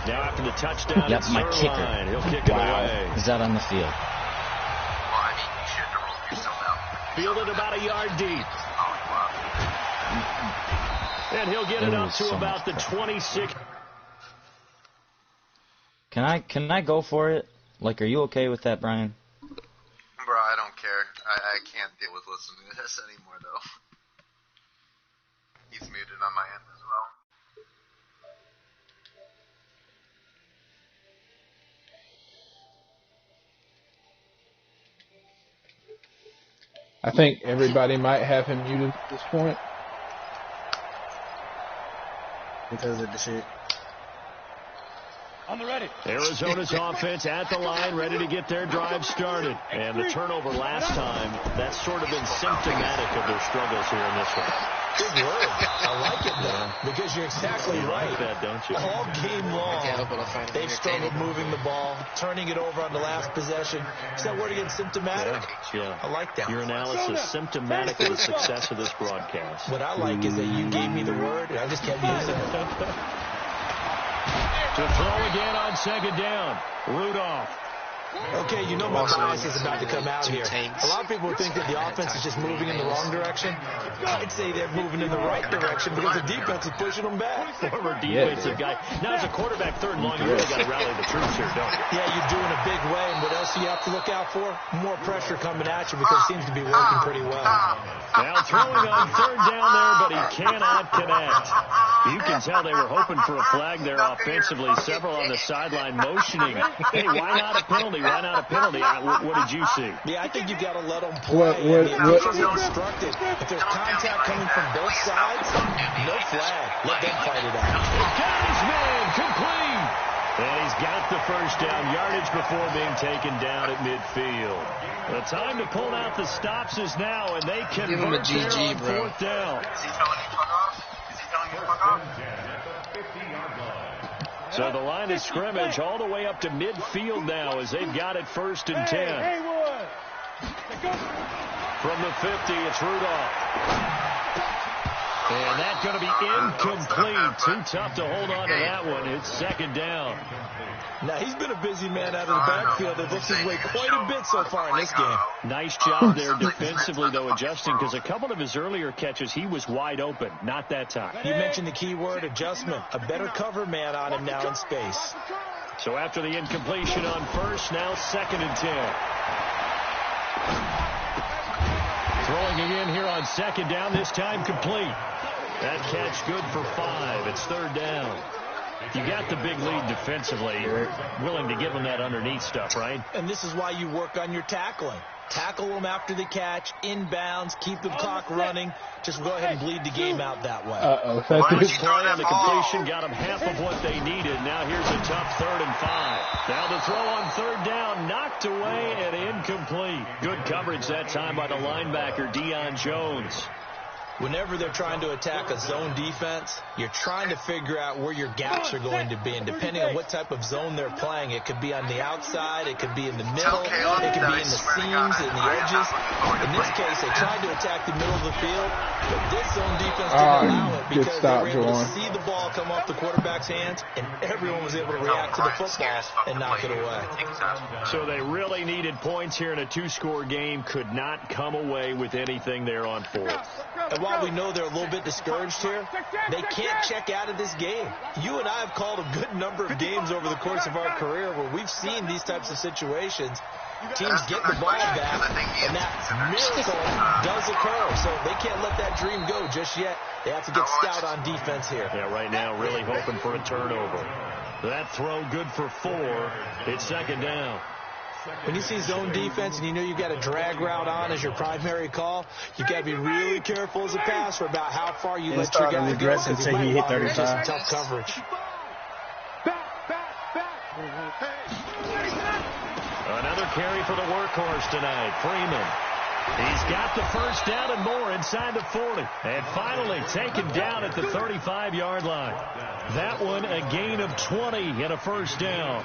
Now after the touchdown, yep, my kicker. He'll kick it away. Is that on the field? Well, I mean, you should have rolled yourself out. Fielded about a yard deep. And he'll get it up to about the 26. Can I go for it? Like, are you okay with that, Brian? Bro, I don't care. I can't deal with listening to this anymore, though. He's muted on my end as well. I think everybody might have him muted at this point. Because of the shit. On the ready. Arizona's offense at the line, ready to get their drive started. And the turnover last time, that's sort of been symptomatic of their struggles here in this one. Good word. I like it, though, because you're exactly right. Like that, don't you? All game long, they've struggled moving the ball, turning it over on the last possession. Is that word again, symptomatic? Yeah. I like that. Your analysis, symptomatic of the success of this broadcast. What I like is that you gave me the word, and I just kept using it. To throw again on second down. Rudolph. Okay, you know my bias is about to come out here. A lot of people think that the offense is just moving in the wrong direction. I'd say they're moving in the right direction because the defense is pushing them back. Former defensive guy. Now, as a quarterback, 3rd and long, you really got to rally the troops here, don't you? Yeah, you're doing a big way, and what else do you have to look out for? More pressure coming at you because it seems to be working pretty well. Now throwing on 3rd down there, but he cannot connect. You can tell they were hoping for a flag there offensively. Several on the sideline motioning. Hey, why not a penalty? Why not a penalty? What did you see? Yeah, I think you've got to let them play. The officials are instructed. If there's contact coming from both sides, no flag. Let them fight it out. Got his man complete. And he's got the first down yardage before being taken down at midfield. The time to pull out the stops is now, and they can give him a GG, bro. 4th down. Is he telling you fuck off? So the line of scrimmage all the way up to midfield now as they've got it 1st and 10. From the 50, it's Rudolph. And that's going to be incomplete. Too tough to hold on to that one. It's 2nd down. Now, he's been a busy man out of the backfield. They've looked his way quite a bit so far in this game. Nice job there defensively, though, adjusting, because a couple of his earlier catches, he was wide open. Not that time. You mentioned the key word, adjustment. A better cover man on him now in space. So after the incompletion on 1st, now 2nd and 10. Throwing again here on 2nd down, this time complete. That catch good for 5. It's 3rd down. You got the big lead defensively. You're willing to give them that underneath stuff, right? And this is why you work on your tackling. Tackle them after the catch, inbounds, keep the clock running. Just go ahead and bleed the game out that way. First play on the completion got them half of what they needed. Now here's a tough 3rd and 5. Now the throw on 3rd down, knocked away and incomplete. Good coverage that time by the linebacker, Deion Jones. Whenever they're trying to attack a zone defense, you're trying to figure out where your gaps are going to be. And depending on what type of zone they're playing, it could be on the outside, it could be in the middle, it could be in the seams, in the edges. In this case, they tried to attack the middle of the field, but this zone defense didn't allow it because they were able to see the ball come off the quarterback's hands, and everyone was able to react to the football and knock it away. So they really needed points here in a 2-score game, could not come away with anything there on 4th. And while we know they're a little bit discouraged here, they can't check out of this game. You and I have called a good number of games over the course of our career where we've seen these types of situations. Teams get the ball back, and that miracle does occur. So they can't let that dream go just yet. They have to get stout on defense here. Yeah, right now really hoping for a turnover. That throw good for 4. It's 2nd down. When you see zone defense and you know you've got a drag route on as your primary call, you've got to be really careful as a passer about how far you let your guy go. And say he hit 35. Just tough coverage. Another carry for the workhorse tonight, Freeman. He's got the 1st down and more inside the 40. And finally taken down at the 35-yard line. That one a gain of 20 and a 1st down.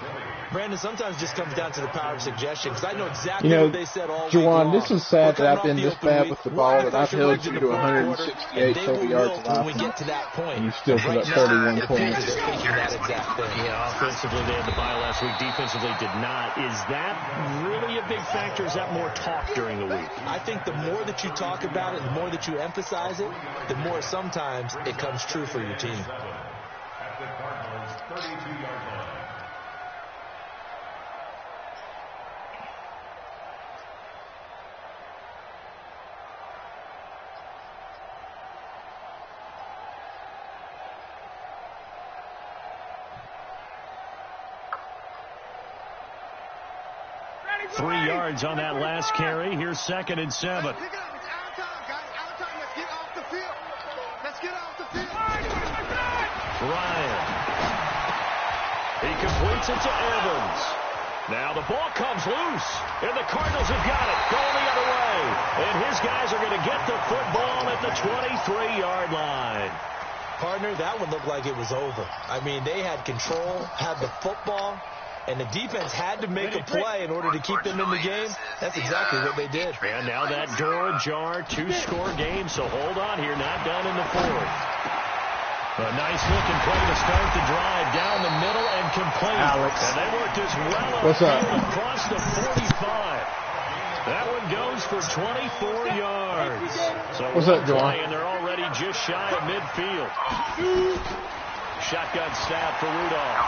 Brandon, sometimes it just comes down to the power of suggestion, because I know exactly what they said all week long. This is sad that I've been this bad with the ball, that I've held you to 168 total yards of when we get to that point. And you still put up 31 points. That exact thing. Yeah, offensively they had the bye last week. Defensively did not. Is that really a big factor? Is that more talk during the week? I think the more that you talk about it, the more that you emphasize it, the more sometimes it comes true for your team. At the Cardinals' 32-yard line. 3 yards on that last carry. Here's 2nd and 7. Ryan. He completes it to Evans. Now the ball comes loose, and the Cardinals have got it, going the other way. And his guys are going to get the football at the 23-yard line. Partner, that one looked like it was over. I mean, they had control, had the football, and the defense had to make a play in order to keep them in the game. That's exactly what they did. And now that door ajar, 2-score game, so hold on here, not done in the 4th. A nice-looking play to start the drive down the middle and complete. Alex. And they worked this well across the 45. That one goes for 24 yards. So what's up, John? And they're already just shy of midfield. Shotgun snap for Rudolph.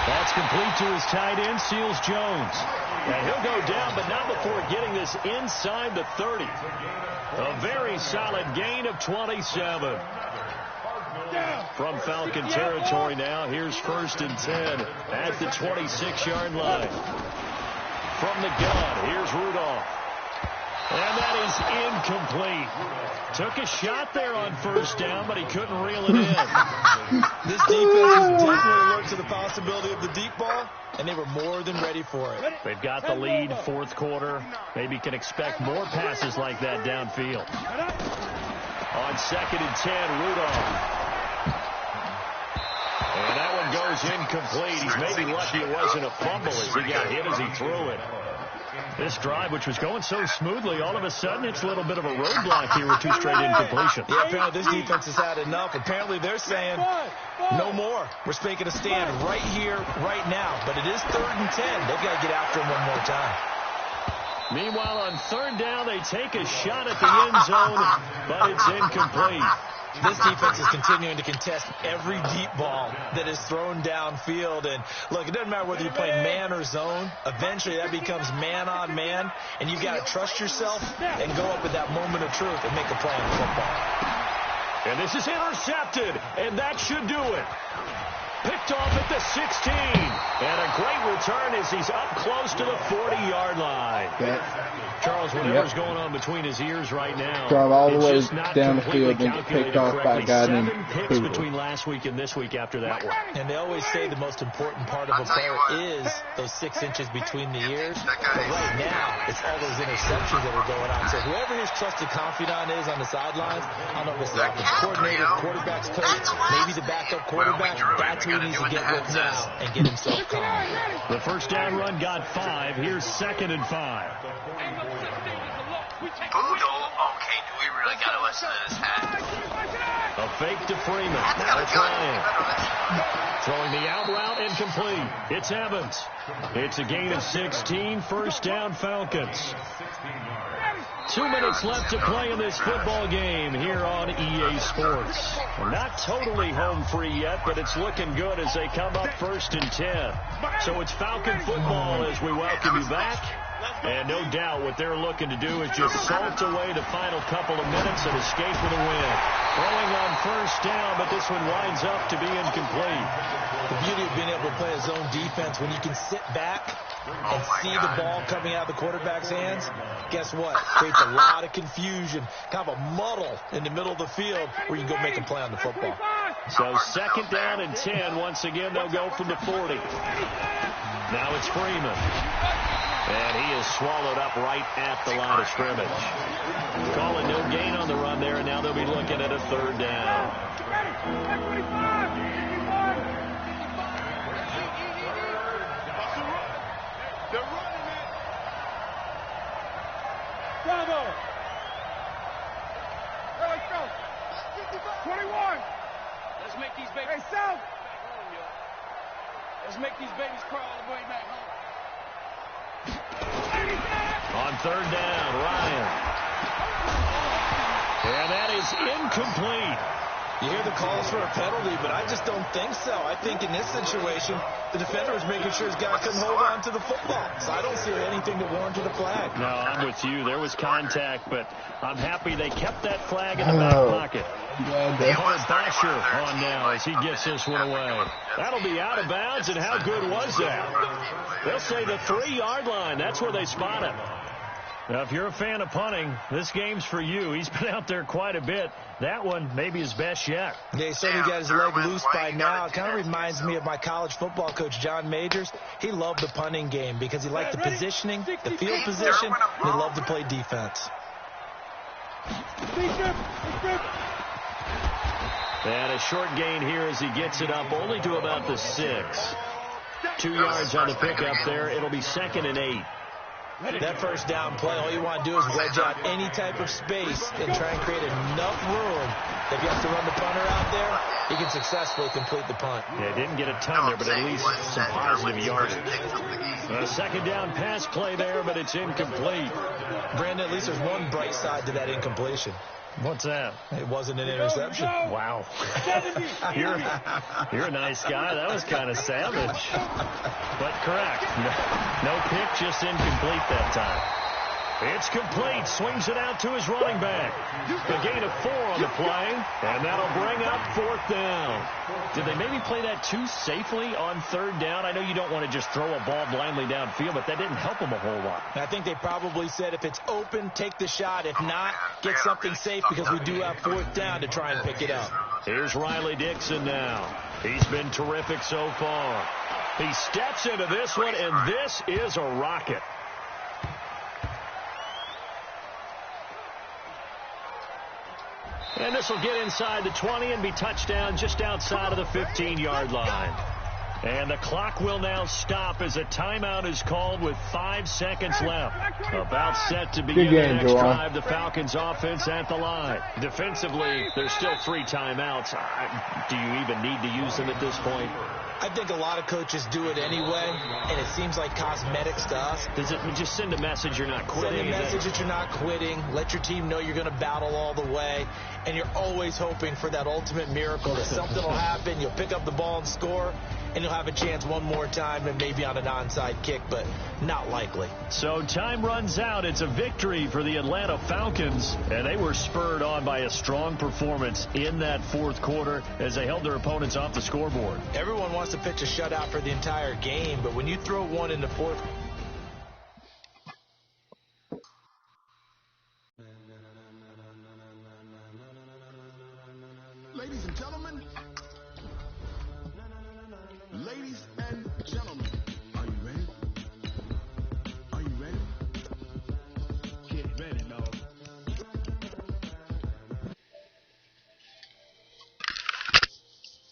That's complete to his tight end, Seals Jones. And he'll go down, but not before getting this inside the 30. A very solid gain of 27. From Falcon territory now, here's 1st and 10 at the 26-yard line. From the gun, here's Rudolph. And that is incomplete. Took a shot there on 1st down, but he couldn't reel it in. This defense is definitely alert to the possibility of the deep ball, and they were more than ready for it. They've got the lead, 4th quarter. Maybe can expect more passes like that downfield. On 2nd and 10, Rudolph. And that one goes incomplete. He's maybe lucky it wasn't a fumble as he got hit as he threw it. This drive, which was going so smoothly, all of a sudden it's a little bit of a roadblock here with 2 straight incompletions. Yeah, apparently this defense has had enough. Apparently they're saying no more. We're making a stand right here, right now. But it is 3rd and 10. They've got to get after him one more time. Meanwhile, on 3rd down, they take a shot at the end zone, but it's incomplete. This defense is continuing to contest every deep ball that is thrown downfield. And, look, it doesn't matter whether you're playing man or zone. Eventually, that becomes man-on-man, and you've got to trust yourself and go up at that moment of truth and make a play on the football. And this is intercepted, and that should do it. Picked off at the 16. And a great return as he's up close to the 40-yard line. Charles, whatever's going on between his ears right now, drive all the way down the field and get picked off by a guy named 7 picks between last week and this week after that one. And they always say the most important part of a player is those 6 inches between the ears. But right now, it's all those interceptions that are going on. So whoever his trusted confidant is on the sidelines, I don't know if it's the offensive coordinator, the quarterback's coach, maybe the backup quarterback, that's who he needs to get with now and get himself calm. The first down run got 5. Here's 2nd and 5. Boodle? Okay, do we really got to listen to this hat? A fake to Freeman. Now it's Ryan. Throwing the out route incomplete. It's Evans. It's a gain of 16. First down, Falcons. 2 minutes left to play in this football game here on EA Sports. Not totally home free yet, but it's looking good as they come up 1st and 10. So it's Falcon football as we welcome you back. And no doubt what they're looking to do is just salt away the final couple of minutes and escape with a win. Throwing on 1st down, but this one winds up to be incomplete. The beauty of being able to play a zone defense when you can sit back and see the ball coming out of the quarterback's hands, guess what? Creates a lot of confusion, kind of a muddle in the middle of the field where you can go make a play on the football. So 2nd down and 10. Once again, they'll go from the 40. Now it's Freeman. And he is swallowed up right at the line of scrimmage. Calling no gain on the run there, and now they'll be looking at a 3rd down. Bravo! Let's go! 21! Let's make these babies... Hey, South! Let's make these babies crawl all the way back home. On 3rd down, Ryan. And that is incomplete. You hear the calls for a penalty, but I just don't think so. I think in this situation, the defender was making sure his guy couldn't hold on to the football. So I don't see anything that warranted a flag. No, I'm with you. There was contact, but I'm happy they kept that flag in the back pocket. Basher on now as he gets this one away. That'll be out of bounds, and how good was that? They'll say the 3-yard line. That's where they spot him. Now, if you're a fan of punting, this game's for you. He's been out there quite a bit. That one maybe his best yet. Yeah, he certainly got his leg loose by now. It kind of reminds me of my college football coach, John Majors. He loved the punting game because he liked the positioning, the field position, and he loved to play defense. And a short gain here as he gets it up only to about the 6. 2 yards on the pickup there. It'll be 2nd and 8. That first down play, all you want to do is wedge out any type of space and try and create enough room. If you have to run the punter out there, he can successfully complete the punt. Yeah, didn't get a ton there, but at least some positive yardage. A 2nd down pass play there, but it's incomplete. Brandon, at least there's one bright side to that incompletion. What's that? It wasn't an interception. Wow. You're a nice guy. That was kind of savage. But correct. No pick, just incomplete that time. It's complete. Swings it out to his running back. A gain of 4 on the play, and that'll bring up 4th down. Did they maybe play that too safely on 3rd down? I know you don't want to just throw a ball blindly downfield, but that didn't help them a whole lot. I think they probably said if it's open, take the shot. If not, get something safe because we do have 4th down to try and pick it up. Here's Riley Dixon now. He's been terrific so far. He steps into this one, and this is a rocket. And this will get inside the 20 and be touchdown just outside of the 15-yard line. And the clock will now stop as a timeout is called with 5 seconds left. About set to begin the next drive. The Falcons offense at the line. Defensively, there's still 3 timeouts. Do you even need to use them at this point? I think a lot of coaches do it anyway, and it seems like cosmetics to us. Does it just send a message you're not quitting? Send a message that you're not quitting. Let your team know you're going to battle all the way, and you're always hoping for that ultimate miracle that something will happen, you'll pick up the ball and score, and you'll have a chance one more time and maybe on an onside kick, but not likely. So time runs out. It's a victory for the Atlanta Falcons, and they were spurred on by a strong performance in that fourth quarter as they held their opponents off the scoreboard. Everyone wants to pitch a shutout for the entire game, but when you throw one in the fourth